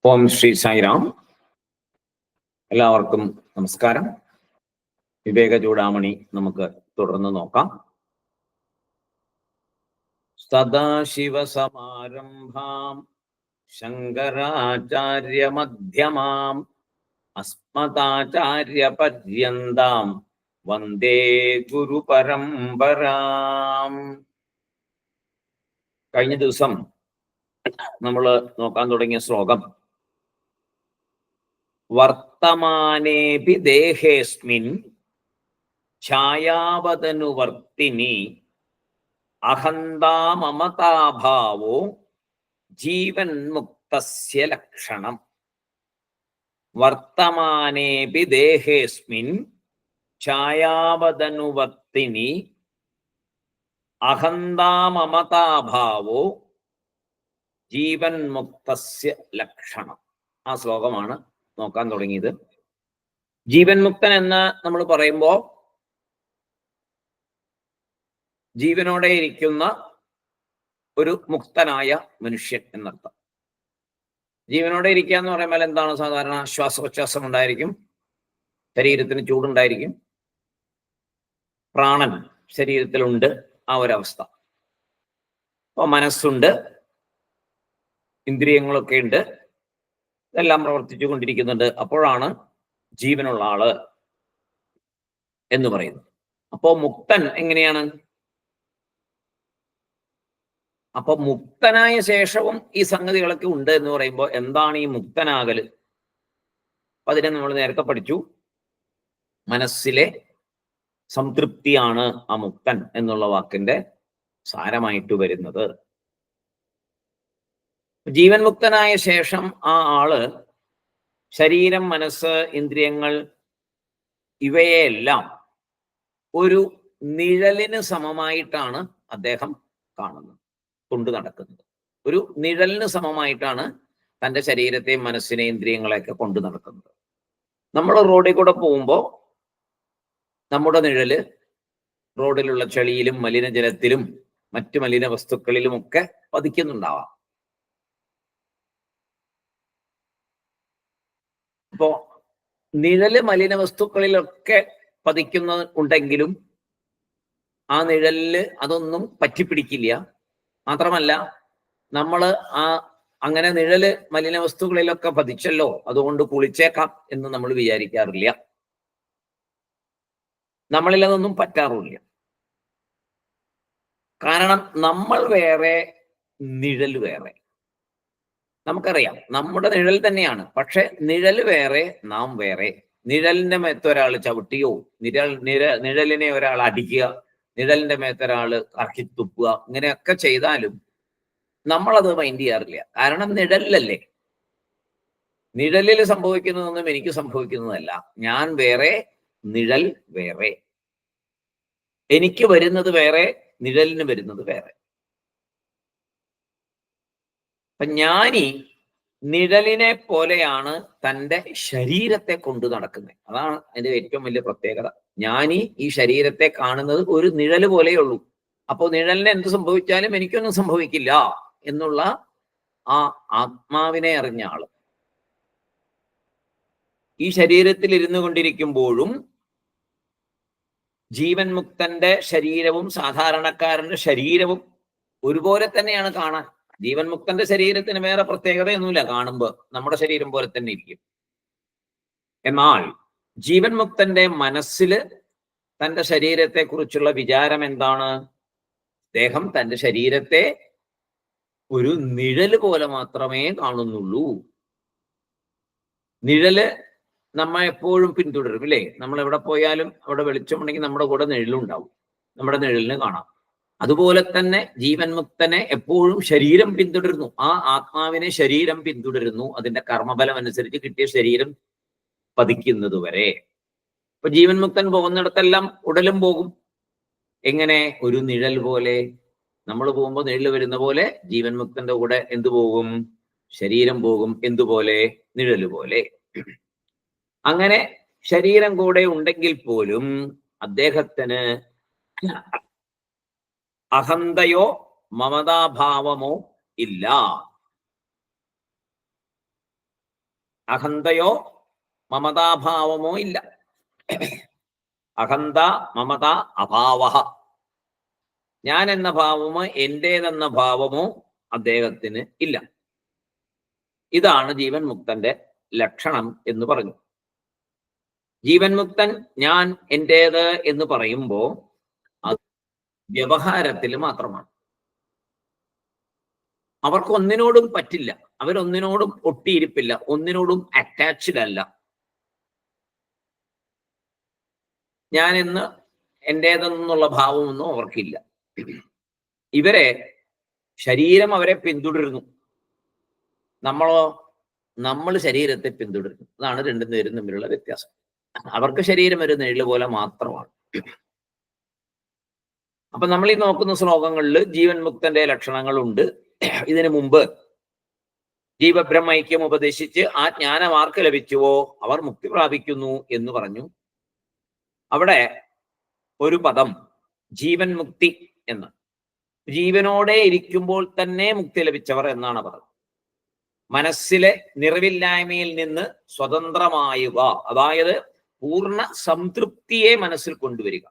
ഓം ശ്രീ സായിരാം. എല്ലാവർക്കും നമസ്കാരം. വിവേക ചൂടാമണി നമുക്ക് തുടർന്ന് നോക്കാം. സദാശിവസമാരംഭാം ശങ്കരാചാര്യമധ്യമാം അസ്മദാചാര്യപര്യന്താം വന്ദേ ഗുരുപരമ്പരാം. കഴിഞ്ഞ ദിവസം നമ്മൾ നോക്കാൻ തുടങ്ങിയ ശ്ലോകം വർത്തമാനേപി ദേഹേസ്മിൻ ഛായാവതനുവർത്തിനി അഹന്താമമതാഭാവോ ജീവന്മുക്തസ്യ ലക്ഷണം. വർത്തമാനേപി ദേഹേസ്മിൻ ഛായാവതനുവർത്തിനി അഹന്താമമതാഭാവോ ജീവന്മുക്തസ്യ ലക്ഷണം. ആ ശ്ലോകമാണ് നോക്കാൻ തുടങ്ങിയത്. ജീവൻ മുക്തൻ എന്ന് നമ്മൾ പറയുമ്പോൾ ജീവനോടെ ഇരിക്കുന്ന ഒരു മുക്തനായ മനുഷ്യൻ എന്നർത്ഥം. ജീവനോടെ ഇരിക്കുക എന്ന് പറയുമ്പോൾ എന്താണ്? സാധാരണ ശ്വാസോച്ഛ്വാസം ഉണ്ടായിരിക്കും, ശരീരത്തിന് ചൂടുണ്ടായിരിക്കും, പ്രാണൻ ശരീരത്തിലുണ്ട്, ആ ഒരവസ്ഥ. അപ്പോൾ മനസ്സുണ്ട്, ഇന്ദ്രിയങ്ങളൊക്കെ ഉണ്ട്, ഇതെല്ലാം പ്രവർത്തിച്ചു കൊണ്ടിരിക്കുന്നുണ്ട്. അപ്പോഴാണ് ജീവനുള്ള ആള് എന്ന് പറയുന്നത്. അപ്പോ മുക്തൻ എങ്ങനെയാണ്? അപ്പൊ മുക്തനായ ശേഷവും ഈ സംഗതികളൊക്കെ ഉണ്ട് എന്ന് പറയുമ്പോൾ എന്താണ് ഈ മുക്തനാകല്? അതിനെ നമ്മൾ നേരത്തെ പഠിച്ചു. മനസ്സിലെ സംതൃപ്തിയാണ് ആ മുക്തൻ എന്നുള്ള വാക്കിന്റെ സാരമായിട്ട് വരുന്നത്. ജീവൻ മുക്തനായ ശേഷം ആ ആള് ശരീരം, മനസ്സ്, ഇന്ദ്രിയങ്ങൾ ഇവയെല്ലാം ഒരു നിഴലിന് സമമായിട്ടാണ് അദ്ദേഹം കാണുന്നത്, കൊണ്ടു നടക്കുന്നത്. ഒരു നിഴലിന് സമമായിട്ടാണ് തൻ്റെ ശരീരത്തെയും മനസ്സിനെയും ഇന്ദ്രിയങ്ങളെയൊക്കെ കൊണ്ടു നടക്കുന്നത്. നമ്മൾ റോഡിൽ കൂടെ പോകുമ്പോൾ നമ്മുടെ നിഴല് റോഡിലുള്ള ചെളിയിലും മലിനജലത്തിലും മറ്റു മലിന വസ്തുക്കളിലും ഒക്കെ പതിക്കുന്നുണ്ടാവാം. അപ്പോ നിഴല് മലിന വസ്തുക്കളിലൊക്കെ പതിക്കുന്നുണ്ടെങ്കിലും ആ നിഴലില് അതൊന്നും പറ്റിപ്പിടിക്കില്ല. മാത്രമല്ല, നമ്മൾ അങ്ങനെ നിഴല് മലിന വസ്തുക്കളിലൊക്കെ പതിച്ചല്ലോ, അതുകൊണ്ട് കുളിച്ചേക്കാം എന്ന് നമ്മൾ വിചാരിക്കാറില്ല. നമ്മളിൽ അതൊന്നും പറ്റാറില്ല. കാരണം നമ്മൾ വേറെ, നിഴൽ വേറെ. നമുക്കറിയാം നമ്മുടെ നിഴൽ തന്നെയാണ്, പക്ഷെ നിഴൽ വേറെ, നാം വേറെ. നിഴലിന്റെ മേത്ത് ഒരാൾ ചവിട്ടിയോ, നിഴലിനെ ഒരാൾ അടിക്കുക, നിഴലിന്റെ മേത്ത് ഒരാൾ കറക്കി തുപ്പുക, ഇങ്ങനെയൊക്കെ ചെയ്താലും നമ്മളത് മൈൻഡ് ചെയ്യാറില്ല. കാരണം നിഴലിലല്ലേ. നിഴലിൽ സംഭവിക്കുന്നതൊന്നും എനിക്ക് സംഭവിക്കുന്നതല്ല. ഞാൻ വേറെ, നിഴൽ വേറെ. എനിക്ക് വരുന്നത് വേറെ, നിഴലിന് വരുന്നത് വേറെ. അപ്പൊ ജ്ഞാനി നിഴലിനെ പോലെയാണ് തൻ്റെ ശരീരത്തെ കൊണ്ടു നടക്കുന്നത്. അതാണ് അതിന്റെ ഏറ്റവും വലിയ പ്രത്യേകത. ജ്ഞാനി ഈ ശരീരത്തെ കാണുന്നത് ഒരു നിഴല് പോലെയുള്ളൂ. അപ്പോൾ നിഴലിന് എന്ത് സംഭവിച്ചാലും എനിക്കൊന്നും സംഭവിക്കില്ല എന്നുള്ള ആ ആത്മാവിനെ അറിഞ്ഞ ആള് ഈ ശരീരത്തിൽ ഇരുന്നു കൊണ്ടിരിക്കുമ്പോഴും ജീവൻ മുക്തന്റെ ശരീരവും സാധാരണക്കാരന്റെ ശരീരവും ഒരുപോലെ തന്നെയാണ് കാണാൻ. ജീവൻ മുക്തന്റെ ശരീരത്തിന് വേറെ പ്രത്യേകതയൊന്നുമില്ല. കാണുമ്പോൾ നമ്മുടെ ശരീരം പോലെ തന്നെ ഇരിക്കും. എന്നാൽ ജീവൻ മുക്തന്റെ മനസ്സില് തൻ്റെ ശരീരത്തെ കുറിച്ചുള്ള വിചാരം എന്താണ്? അദ്ദേഹം തൻ്റെ ശരീരത്തെ ഒരു നിഴല് പോലെ മാത്രമേ കാണുന്നുള്ളൂ. നിഴല് നമ്മ എപ്പോഴും പിന്തുടരും, ഇല്ലേ? നമ്മൾ എവിടെ പോയാലും അവിടെ വെളിച്ചമുണ്ടെങ്കിൽ നമ്മുടെ കൂടെ നിഴലുണ്ടാവും, നമ്മുടെ നിഴലിന് കാണാം. അതുപോലെ തന്നെ ജീവൻ മുക്തനെ എപ്പോഴും ശരീരം പിന്തുടരുന്നു. ആ ആത്മാവിനെ ശരീരം പിന്തുടരുന്നു, അതിന്റെ കർമ്മഫലം അനുസരിച്ച് കിട്ടിയ ശരീരം പതിക്കുന്നത് വരെ. ഇപ്പൊ ജീവൻ മുക്തൻ പോകുന്നിടത്തെല്ലാം ഉടലും പോകും. എങ്ങനെ? ഒരു നിഴൽ പോലെ. നമ്മൾ പോകുമ്പോൾ നിഴൽ വരുന്ന പോലെ ജീവൻ മുക്തന്റെ കൂടെ എന്തു പോകും? ശരീരം പോകും. എന്തുപോലെ? നിഴല് പോലെ. അങ്ങനെ ശരീരം കൂടെ ഉണ്ടെങ്കിൽ പോലും അദ്ദേഹത്തിന് അഹന്തയോ മമതാഭാവമോ ഇല്ല. അഹന്തയോ മമതാഭാവമോ ഇല്ല. അഹന്ത മമത അഭാവ. ഞാൻ എന്ന ഭാവമോ എന്റേതെന്ന ഭാവമോ അദ്ദേഹത്തിന് ഇല്ല. ഇതാണ് ജീവൻ മുക്തന്റെ ലക്ഷണം എന്ന് പറഞ്ഞു. ജീവൻ മുക്തൻ ഞാൻ എന്റേത് എന്ന് പറയുമ്പോൾ അത് വ്യവഹാരത്തിൽ മാത്രമാണ്. അവർക്ക് ഒന്നിനോടും പറ്റില്ല, അവരൊന്നിനോടും ഒട്ടിയിരിപ്പില്ല, ഒന്നിനോടും അറ്റാച്ച്ഡ് അല്ല. ഞാൻ എന്ന് എന്റേതെന്നുള്ള ഭാവമൊന്നും അവർക്കില്ല. ഇവരെ ശരീരം അവരെ പിന്തുടരുന്നു, നമ്മൾ ശരീരത്തെ പിന്തുടരുന്നു. അതാണ് രണ്ടു പേരും തമ്മിലുള്ള വ്യത്യാസം. അവർക്ക് ശരീരം ഒരു നിഴല് പോലെ മാത്രമാണ്. അപ്പൊ നമ്മൾ ഈ നോക്കുന്ന ശ്ലോകങ്ങളിൽ ജീവൻ മുക്തന്റെ ലക്ഷണങ്ങളുണ്ട്. ഇതിനു മുമ്പ് ജീവബ്രഹ്മൈക്യം ഉപദേശിച്ച് ആ ജ്ഞാനം ആർക്ക് ലഭിച്ചുവോ അവർ മുക്തി പ്രാപിക്കുന്നു എന്ന് പറഞ്ഞു. അവിടെ ഒരു പദം ജീവൻ മുക്തി എന്ന്, ജീവനോടെ ഇരിക്കുമ്പോൾ തന്നെ മുക്തി ലഭിച്ചവർ എന്നാണ് പദം. മനസ്സിലെ നിറവില്ലായ്മയിൽ നിന്ന് സ്വതന്ത്രമായുക, അതായത് പൂർണ്ണ സംതൃപ്തിയെ മനസ്സിൽ കൊണ്ടുവരിക.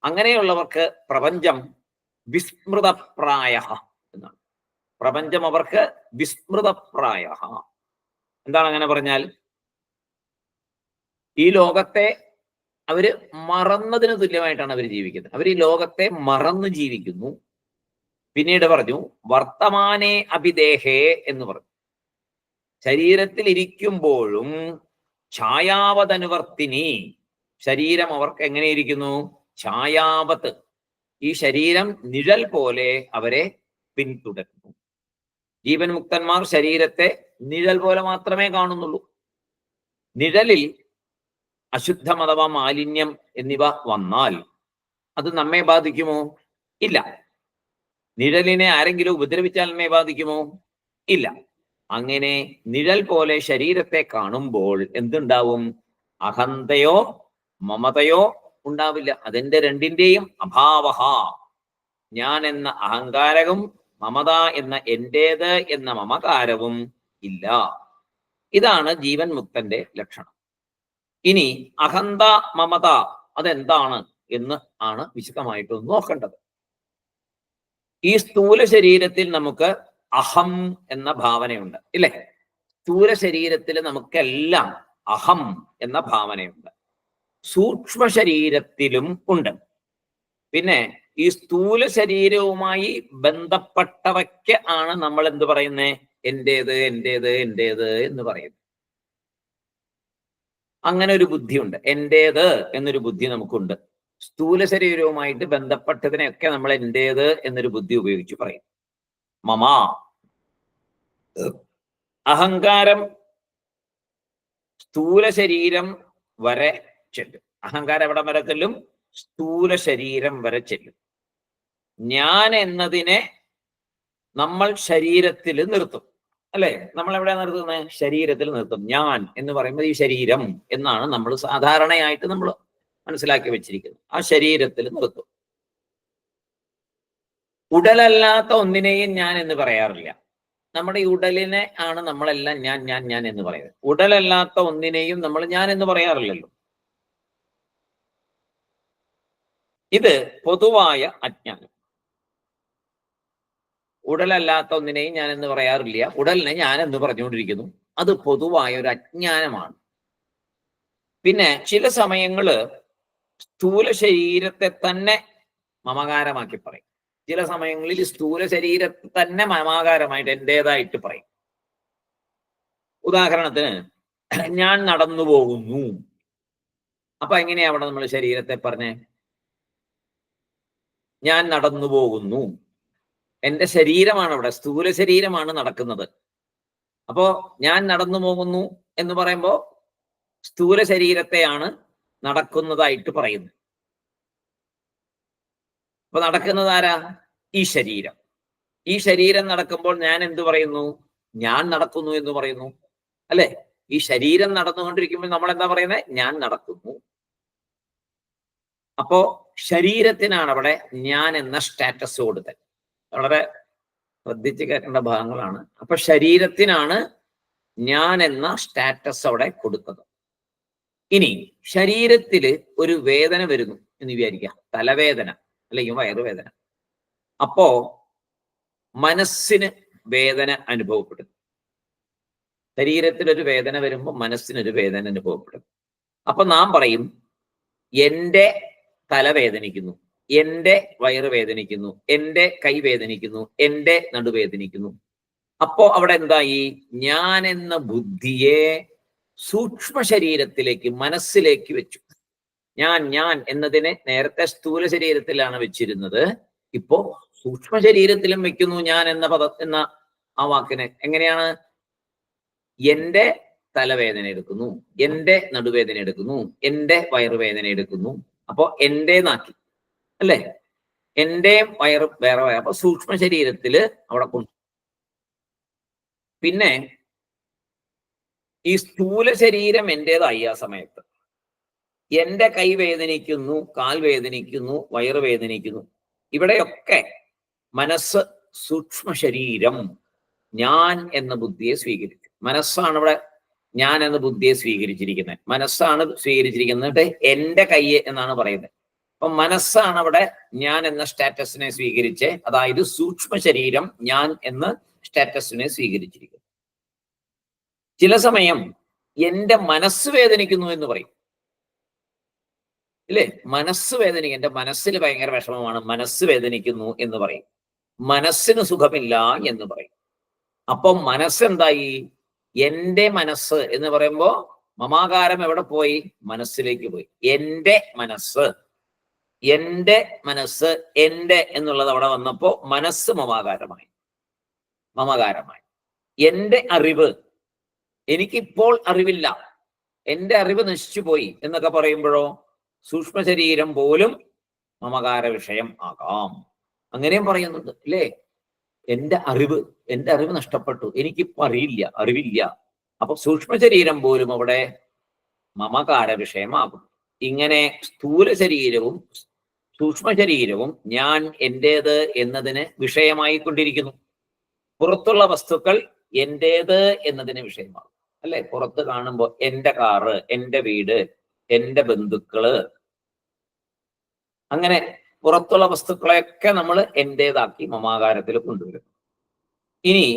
അങ്ങനെയുള്ളവർക്ക് പ്രപഞ്ചം വിസ്മൃതപ്രായ എന്നാണ്. പ്രപഞ്ചം അവർക്ക് വിസ്മൃതപ്രായ. എന്താണ് അങ്ങനെ പറഞ്ഞാൽ? ഈ ലോകത്തെ അവര് മറന്നതിന് തുല്യമായിട്ടാണ് അവർ ജീവിക്കുന്നത്. അവർ ഈ ലോകത്തെ മറന്നു ജീവിക്കുന്നു. പിന്നീട് പറഞ്ഞു വർത്തമാനേ അഭിദേഹേ എന്ന് പറഞ്ഞു. ശരീരത്തിൽ ഇരിക്കുമ്പോഴും ഛായാവതനുവർത്തിനി, ശരീരം അവർക്ക് എങ്ങനെയിരിക്കുന്നു? ഛായാവത്ത്, ഈ ശരീരം നിഴൽ പോലെ അവരെ പിന്തുടരുന്നു. ജീവൻ മുക്തന്മാർ ശരീരത്തെ നിഴൽ പോലെ മാത്രമേ കാണുന്നുള്ളൂ. നിഴലിൽ അശുദ്ധം അഥവാ മാലിന്യം എന്നിവ വന്നാൽ അത് നമ്മെ ബാധിക്കുമോ? ഇല്ല. നിഴലിനെ ആരെങ്കിലും ഉപദ്രവിച്ചാൽ നമ്മെ ബാധിക്കുമോ? ഇല്ല. അങ്ങനെ നിഴൽ പോലെ ശരീരത്തെ കാണുമ്പോൾ എന്തുണ്ടാവും? അഹന്തയോ മമതയോ ഉണ്ടാവില്ല. അതിന്റെ രണ്ടിന്റെയും അഭാവഹ. ഞാൻ എന്ന അഹങ്കാരവും മമത എന്ന എന്റേത് എന്ന മമകാരവും ഇല്ല. ഇതാണ് ജീവൻ മുക്തന്റെ ലക്ഷണം. ഇനി അഹന്ത മമത അതെന്താണ് എന്ന് ആണ് വിശദമായിട്ടൊന്ന് നോക്കേണ്ടത്. ഈ സ്ഥൂല ശരീരത്തിൽ നമുക്ക് അഹം എന്ന ഭാവനയുണ്ട്, ഇല്ലേ? സ്ഥൂല ശരീരത്തിൽ നമുക്കെല്ലാം അഹം എന്ന ഭാവനയുണ്ട്. സൂക്ഷ്മ ശരീരത്തിലും ഉണ്ട്. പിന്നെ ഈ സ്ഥൂല ശരീരവുമായി ബന്ധപ്പെട്ടവയ്ക്ക് ആണ് നമ്മൾ എന്ത് പറയുന്നേ? എന്റേത് എന്റേത് എന്റേത് എന്ന് പറയുന്നത്. അങ്ങനെ ഒരു ബുദ്ധിയുണ്ട്, എന്റേത് എന്നൊരു ബുദ്ധി നമുക്കുണ്ട്. സ്ഥൂല ശരീരവുമായിട്ട് ബന്ധപ്പെട്ടതിനെയൊക്കെ നമ്മൾ എന്റേത് എന്നൊരു ബുദ്ധി ഉപയോഗിച്ച് പറയും. മമ അഹങ്കാരം സ്ഥൂല ശരീരം വരെ ചെല്ലും. അഹങ്കാരം എവിടെ വരെ ചെല്ലും? സ്ഥൂല ശരീരം വരെ ചെല്ലും. ഞാൻ എന്നതിനെ നമ്മൾ ശരീരത്തിൽ നിർത്തും, അല്ലെ? നമ്മൾ എവിടെ നിർത്തുന്നത്? ശരീരത്തിൽ നിർത്തും. ഞാൻ എന്ന് പറയുമ്പോൾ ഈ ശരീരം എന്നാണ് നമ്മൾ സാധാരണയായിട്ട് നമ്മൾ മനസ്സിലാക്കി വെച്ചിരിക്കുന്നത്. ആ ശരീരത്തിൽ നിർത്തും. ഉടലല്ലാത്ത ഒന്നിനെയും ഞാൻ എന്ന് പറയാറില്ല. നമ്മുടെ ഈ ഉടലിനെ ആണ് നമ്മളെല്ലാം ഞാൻ ഞാൻ ഞാൻ എന്ന് പറയുന്നത്. ഉടലല്ലാത്ത ഒന്നിനെയും നമ്മൾ ഞാൻ എന്ന് പറയാറില്ലല്ലോ. ഇത് പൊതുവായ അജ്ഞാനം. ഉടലല്ലാത്ത ഒന്നിനെയും ഞാൻ എന്ന് പറയാറില്ല, ഉടലിനെ ഞാൻ എന്ന് പറഞ്ഞുകൊണ്ടിരിക്കുന്നു. അത് പൊതുവായ ഒരു അജ്ഞാനമാണ്. പിന്നെ ചില സമയങ്ങള് സ്ഥൂല ശരീരത്തെ തന്നെ മമകാരമാക്കി പറയും. ചില സമയങ്ങളിൽ സ്ഥൂല ശരീരത്തെ തന്നെ മമാകാരമായിട്ട് എന്റേതായിട്ട് പറയും. ഉദാഹരണത്തിന് ഞാൻ നടന്നു പോകുന്നു. അപ്പൊ എങ്ങനെയാ അവിടെ നമ്മൾ ശരീരത്തെ പറഞ്ഞേ? ഞാൻ നടന്നു പോകുന്നു, എന്റെ ശരീരമാണ് അവിടെ, സ്ഥൂല ശരീരമാണ് നടക്കുന്നത്. അപ്പോ ഞാൻ നടന്നു പോകുന്നു എന്ന് പറയുമ്പോ സ്ഥൂല ശരീരത്തെയാണ് നടക്കുന്നതായിട്ട് പറയുന്നത്. അപ്പൊ നടക്കുന്നത് ആരാ? ഈ ശരീരം. ഈ ശരീരം നടക്കുമ്പോൾ ഞാൻ എന്ത് പറയുന്നു? ഞാൻ നടക്കുന്നു എന്ന് പറയുന്നു, അല്ലെ? ഈ ശരീരം നടന്നുകൊണ്ടിരിക്കുമ്പോൾ നമ്മൾ എന്താ പറയുന്നത്? ഞാൻ നടക്കുന്നു. അപ്പോ ശരീരത്തിനാണ് അവിടെ ഞാൻ എന്ന സ്റ്റാറ്റസ് കൊടുത്തത്. വളരെ ശ്രദ്ധിച്ച് കേൾക്കേണ്ട ഭാഗങ്ങളാണ്. അപ്പൊ ശരീരത്തിനാണ് ഞാൻ എന്ന സ്റ്റാറ്റസ് അവിടെ കൊടുത്തത്. ഇനി ശരീരത്തിൽ ഒരു വേദന വരുന്നു എന്ന് വിചാരിക്കുക, തലവേദന അല്ലെങ്കിൽ വയറുവേദന. അപ്പോ മനസ്സിന് വേദന അനുഭവപ്പെടുന്നു. ശരീരത്തിലൊരു വേദന വരുമ്പോൾ മനസ്സിനൊരു വേദന അനുഭവപ്പെടുന്നു. അപ്പൊ നാം പറയും എൻ്റെ തലവേദനിക്കുന്നു, എൻ്റെ വയറ് വേദനിക്കുന്നു, എൻ്റെ കൈ വേദനിക്കുന്നു, എൻ്റെ നടുവേദനിക്കുന്നു. അപ്പോ അവിടെ എന്തായി? ഞാൻ എന്ന ബുദ്ധിയെ സൂക്ഷ്മ ശരീരത്തിലേക്ക്, മനസ്സിലേക്ക് വെച്ചു. ഞാൻ എന്നതിനെ നേരത്തെ സ്ഥൂല ശരീരത്തിലാണ് വെച്ചിരുന്നത്, ഇപ്പോ സൂക്ഷ്മ ശരീരത്തിലും വെക്കുന്നു ഞാൻ എന്ന ആ വാക്കിനെ. എങ്ങനെയാണ്? എൻ്റെ തലവേദന എടുക്കുന്നു, എൻ്റെ നടുവേദന എടുക്കുന്നു, എൻ്റെ വയറുവേദന എടുക്കുന്നു. അപ്പോ എന്റേന്നാക്കി അല്ലേ? എൻ്റെ വയറ് വേറെ വയറ്. അപ്പൊ സൂക്ഷ്മ ശരീരത്തില് അവിടെ കൊണ്ടു. പിന്നെ ഈ സ്ഥൂല ശരീരം എന്റേതായി ആ സമയത്ത്. എൻ്റെ കൈ വേദനിക്കുന്നു, കാൽ വേദനിക്കുന്നു, വയറ് വേദനിക്കുന്നു. ഇവിടെയൊക്കെ മനസ്സ് സൂക്ഷ്മ ശരീരം ഞാൻ എന്ന ബുദ്ധിയെ സ്വീകരിച്ചു. മനസ്സാണ് ഇവിടെ ഞാൻ എന്ന ബുദ്ധിയെ സ്വീകരിച്ചിരിക്കുന്നത്. മനസ്സാണ് സ്വീകരിച്ചിരിക്കുന്നത്. എൻ്റെ കൈ എന്നാണ് പറയുന്നത്. അപ്പൊ മനസ്സാണ് അവിടെ ഞാൻ എന്ന സ്റ്റാറ്റസിനെ സ്വീകരിച്ച്, അതായത് സൂക്ഷ്മ ശരീരം ഞാൻ എന്ന സ്റ്റാറ്റസിനെ സ്വീകരിച്ചിരിക്കുന്നു. ചില സമയം എൻ്റെ മനസ്സ് വേദനിക്കുന്നു എന്ന് പറയും, ഇല്ലേ? മനസ്സ് വേദനിക്കും, എൻ്റെ മനസ്സിന് ഭയങ്കര വിഷമമാണ്, മനസ്സ് വേദനിക്കുന്നു എന്ന് പറയും. മനസ്സിന് സുഖമില്ല എന്ന് പറയും. അപ്പൊ മനസ്സെന്തായി? എൻ്റെ മനസ്സ് എന്ന് പറയുമ്പോ മമാകാരം എവിടെ പോയി? മനസ്സിലേക്ക് പോയി. എൻ്റെ മനസ്സ്, എൻ്റെ മനസ്സ്, എൻ്റെ എന്നുള്ളത് അവിടെ വന്നപ്പോ മനസ്സ് മമാകാരമായി. എൻ്റെ അറിവ്, എനിക്കിപ്പോൾ അറിവില്ല, എൻ്റെ അറിവ് നശിച്ചുപോയി എന്നൊക്കെ പറയുമ്പോഴോ സൂക്ഷ്മ ശരീരം പോലും മമകാര വിഷയം ആകാം. അങ്ങനെയും പറയുന്നുണ്ട് അല്ലേ? എൻ്റെ അറിവ് നഷ്ടപ്പെട്ടു, എനിക്കിപ്പോ അറിവില്ല. അപ്പൊ സൂക്ഷ്മ ശരീരം പോലും അവിടെ മമകാര വിഷയമാകും. ഇങ്ങനെ സ്ഥൂല ശരീരവും സൂക്ഷ്മ ശരീരവും ഞാൻ എൻ്റേത് എന്നതിന് വിഷയമായി കൊണ്ടിരിക്കുന്നു. പുറത്തുള്ള വസ്തുക്കൾ എൻ്റേത് എന്നതിന് വിഷയമാകും അല്ലെ? പുറത്ത് കാണുമ്പോൾ എൻ്റെ കാറ്, എൻ്റെ വീട്, എൻ്റെ ബന്ധുക്കള്, അങ്ങനെ പുറത്തുള്ള വസ്തുക്കളെയൊക്കെ നമ്മൾ എൻ്റേതാക്കി മമാകാരത്തിൽ കൊണ്ടുവരും. ഇനി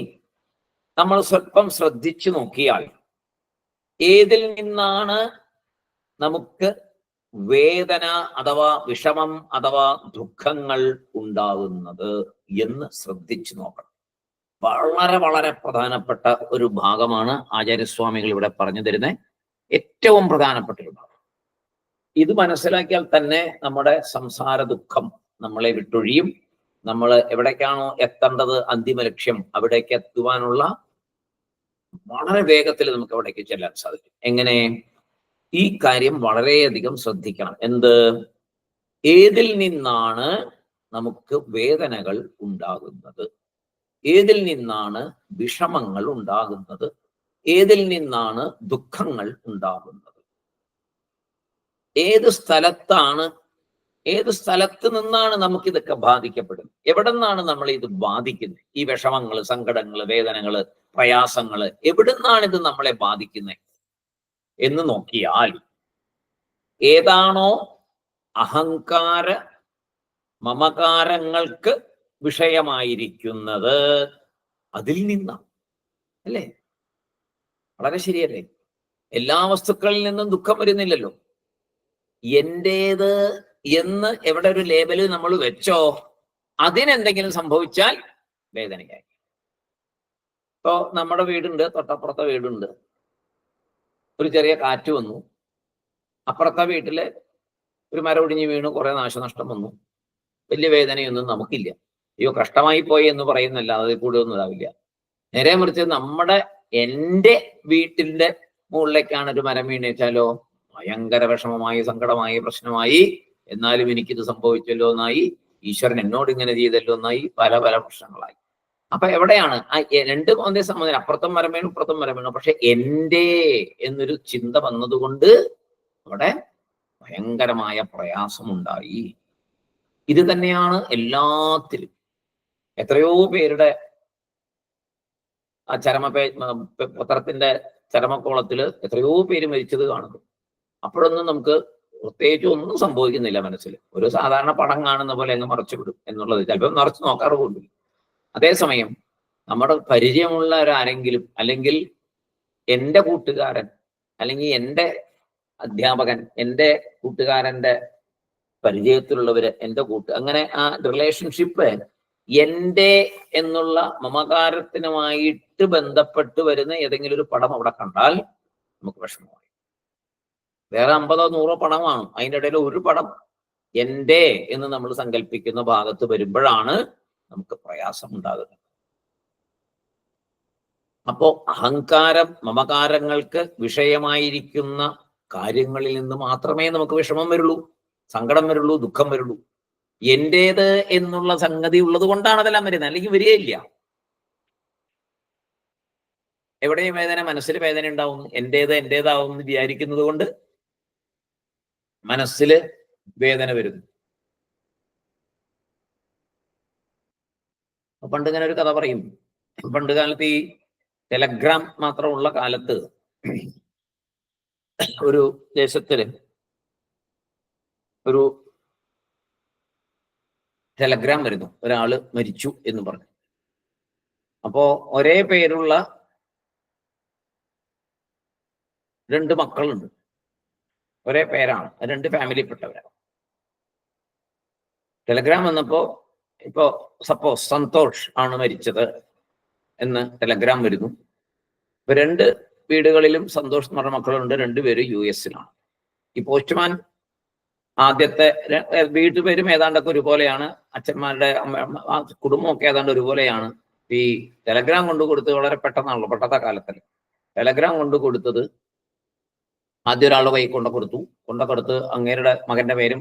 നമ്മൾ സ്വല്പം ശ്രദ്ധിച്ചു നോക്കിയാൽ ഏതിൽ നിന്നാണ് നമുക്ക് വേദന അഥവാ വിഷമം അഥവാ ദുഃഖങ്ങൾ ഉണ്ടാകുന്നത് എന്ന് ശ്രദ്ധിച്ചു നോക്കണം. വളരെ വളരെ പ്രധാനപ്പെട്ട ഒരു ഭാഗമാണ് ആചാര്യസ്വാമികൾ ഇവിടെ പറഞ്ഞു തരുന്നത്. ഏറ്റവും പ്രധാനപ്പെട്ട ഒരു ഭാഗം. ഇത് മനസ്സിലാക്കിയാൽ തന്നെ നമ്മുടെ സംസാര ദുഃഖം നമ്മളെ വിട്ടൊഴിയും. നമ്മൾ എവിടേക്കാണോ എത്തേണ്ടത്, അന്തിമ ലക്ഷ്യം, അവിടേക്ക് എത്തുവാനുള്ള വളരെ വേഗത്തിൽ നമുക്ക് അവിടേക്ക് ചെല്ലാൻ സാധിക്കും. എങ്ങനെ? ഈ കാര്യം വളരെയധികം ശ്രദ്ധിക്കണം. എന്ത്? ഏതിൽ നിന്നാണ് നമുക്ക് വേദനകൾ ഉണ്ടാകുന്നത്? ഏതിൽ നിന്നാണ് വിഷമങ്ങൾ ഉണ്ടാകുന്നത്? ഏതിൽ നിന്നാണ് ദുഃഖങ്ങൾ ഉണ്ടാകുന്നത്? ഏത് സ്ഥലത്ത് നിന്നാണ് നമുക്കിതൊക്കെ ബാധിക്കപ്പെടുന്നത്? എവിടെ നിന്നാണ് നമ്മൾ ഇത് ബാധിക്കുന്നത്? ഈ വിഷമങ്ങൾ, സങ്കടങ്ങൾ, വേദനകൾ, പ്രയാസങ്ങൾ എവിടെ നിന്നാണ് ഇത് നമ്മളെ ബാധിക്കുന്നത് എന്ന് നോക്കിയാൽ ഏതാണോ അഹങ്കാര മമകാരങ്ങൾക്ക് വിഷയമായിരിക്കുന്നത് അതിൽ നിന്നാണ് അല്ലേ? വളരെ ശരിയല്ലേ? എല്ലാ വസ്തുക്കളിൽ നിന്നും ദുഃഖം വരുന്നില്ലല്ലോ. എന്റേത് എന്ന് എവിടെ ഒരു ലേബല് നമ്മൾ വെച്ചോ അതിനെന്തെങ്കിലും സംഭവിച്ചാൽ വേദനയായി. ഇപ്പോ നമ്മുടെ വീടുണ്ട്, തൊട്ടപ്പുറത്തെ വീടുണ്ട്, ഒരു ചെറിയ കാറ്റ് വന്നു, അപ്പുറത്തെ വീട്ടില് ഒരു മരം ഒടിഞ്ഞ് വീണു, കുറെ നാശനഷ്ടം വന്നു, വലിയ വേദനയൊന്നും നമുക്കില്ല. അയ്യോ കഷ്ടമായി പോയി എന്ന് പറയുന്നല്ല, അതിൽ കൂടെ ഒന്നും ഇതാവില്ല. നേരെ മറിച്ച് എൻ്റെ വീട്ടിന്റെ മുകളിലേക്കാണ് ഒരു മരം വീണേച്ചാലോ ഭയങ്കര വിഷമമായി, സങ്കടമായി, പ്രശ്നമായി. എന്നാലും എനിക്കിത് സംഭവിച്ചല്ലോ എന്നായി, ഈശ്വരൻ എന്നോട് ഇങ്ങനെ ചെയ്തല്ലോ എന്നായി, പല പല പ്രശ്നങ്ങളായി. അപ്പൊ എവിടെയാണ് രണ്ട് ഒന്നേ സംബന്ധിച്ച് അപ്പുറത്തും മരം വീണു, ഇപ്പുറത്തും മരം വീണു, പക്ഷെ എൻ്റെ എന്നൊരു ചിന്ത വന്നതുകൊണ്ട് അവിടെ ഭയങ്കരമായ പ്രയാസമുണ്ടായി. ഇത് തന്നെയാണ് എല്ലാത്തിലും. എത്രയോ പേരുടെ ആ പത്രത്തിന്റെ ചരമക്കോളത്തിൽ എത്രയോ പേര് മരിച്ചത് കാണുന്നു. അപ്പോഴൊന്നും നമുക്ക് പ്രത്യേകിച്ച് ഒന്നും സംഭവിക്കുന്നില്ല മനസ്സിൽ. ഒരു സാധാരണ പടം കാണുന്ന പോലെ അങ്ങ് മറച്ചു വിടും എന്നുള്ളത്. ചിലപ്പോൾ നിറച്ച് നോക്കാറ് പോലും. അതേസമയം നമ്മുടെ പരിചയമുള്ള ഒരാരെങ്കിലും, അല്ലെങ്കിൽ എൻ്റെ കൂട്ടുകാരൻ, അല്ലെങ്കിൽ എൻ്റെ അധ്യാപകൻ, എൻ്റെ കൂട്ടുകാരൻ്റെ പരിചയത്തിലുള്ളവര്, എൻ്റെ അങ്ങനെ ആ റിലേഷൻഷിപ്പ് എൻ്റെ എന്നുള്ള മമകാരത്തിനുമായിട്ട് ബന്ധപ്പെട്ട് വരുന്ന ഏതെങ്കിലും ഒരു പടം അവിടെ കണ്ടാൽ നമുക്ക് വിഷമമായി. വേറെ 50 100 പടമാണ്, അതിൻ്റെ ഇടയിൽ ഒരു പടം എൻ്റെ എന്ന് നമ്മൾ സങ്കല്പിക്കുന്ന ഭാഗത്ത് വരുമ്പോഴാണ് നമുക്ക് പ്രയാസം ഉണ്ടാകുന്നത്. അപ്പോ അഹങ്കാരം, മമകാരങ്ങൾക്ക് വിഷയമായിരിക്കുന്ന കാര്യങ്ങളിൽ നിന്ന് മാത്രമേ നമുക്ക് വിഷമം വരുള്ളൂ, സങ്കടം വരുള്ളൂ, ദുഃഖം വരുള്ളൂ. എന്റേത് എന്നുള്ള സംഗതി ഉള്ളത് കൊണ്ടാണ് അതെല്ലാം വരുന്നത്, അല്ലെങ്കിൽ വരികയില്ല. എവിടെയും വേദന, മനസ്സിൽ വേദന ഉണ്ടാവുന്നു. എന്റേതാവും എന്ന് വിചാരിക്കുന്നത് കൊണ്ട് മനസ്സിൽ വേദന വരുന്നു. പണ്ട് ഇങ്ങനെ ഒരു കഥ പറയും. പണ്ട് കാലത്ത് ഈ ടെലഗ്രാം മാത്രമുള്ള കാലത്ത് ഒരു ദേശത്തില് ഒരു ടെലഗ്രാം വരുന്നു, ഒരാള് മരിച്ചു എന്ന് പറഞ്ഞു. അപ്പോ ഒരേ പേരുള്ള 2 മക്കളുണ്ട്, ഒരേ പേരാണ്, 2 ഫാമിലിയിൽപ്പെട്ടവരാണ്. ടെലഗ്രാം വന്നപ്പോ, ഇപ്പോ സപ്പോസ് സന്തോഷ് ആണ് മരിച്ചത് എന്ന് ടെലഗ്രാം വരുന്നു. ഇപ്പൊ 2 വീടുകളിലും സന്തോഷ് എന്ന് പറഞ്ഞ മക്കളുണ്ട്, 2 പേരും US-ലാണ്. ഈ പോസ്റ്റ്മാൻ ആദ്യത്തെ വീട്ടുപേരും ഏതാണ്ടൊക്കെ ഒരുപോലെയാണ്, അച്ഛന്മാരുടെ കുടുംബമൊക്കെ ഏതാണ്ട് ഒരുപോലെയാണ്. ഈ ടെലഗ്രാം കൊണ്ട് കൊടുത്തത് വളരെ പെട്ടെന്നാണല്ലോ, പെട്ടത്തെ കാലത്തല്ലേ. ടെലഗ്രാം കൊണ്ട് കൊടുത്തത് ആദ്യം ഒരാളുടെ കൈ കൊണ്ടക്കൊടുത്ത് അങ്ങേരുടെ മകന്റെ പേരും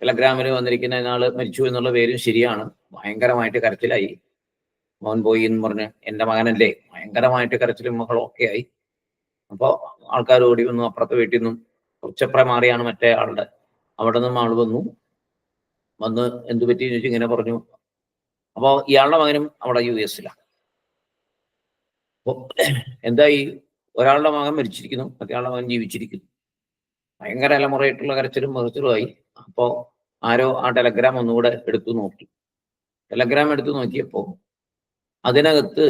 ടെലഗ്രാമിൽ വന്നിരിക്കുന്ന ആള് മരിച്ചു എന്നുള്ള പേരും ശരിയാണ്. ഭയങ്കരമായിട്ട് കരച്ചിലായി. മോൻ പോയി എന്ന് പറഞ്ഞ്, എൻ്റെ മകനല്ലേ, ഭയങ്കരമായിട്ട് കരച്ചിലും മക്കളൊക്കെ ആയി. അപ്പോൾ ആൾക്കാർ ഓടി വന്നു. അപ്പുറത്തെ വീട്ടിൽ നിന്നും കുറച്ചപ്പുറം മാറിയാണ് മറ്റേ ആളുടെ, അവിടെ നിന്നും ആൾ വന്ന് എന്തു പറ്റി ചോദിച്ചു, ഇങ്ങനെ പറഞ്ഞു. അപ്പോൾ ഇയാളുടെ മകനും അവിടെ US-ലാണ്. അപ്പോൾ എന്തായി, ഒരാളുടെ മകൻ മരിച്ചിരിക്കുന്നു, മറ്റേയാളുടെ മകൻ ജീവിച്ചിരിക്കുന്നു. ഭയങ്കര അലമുറയായിട്ടുള്ള കരച്ചിലും മകച്ചിലുമായി. അപ്പോൾ ആരോ ആ ടെലഗ്രാം ഒന്നുകൂടെ എടുത്തു നോക്കി. ടെലഗ്രാം എടുത്തു നോക്കിയപ്പോൾ അതിനകത്ത്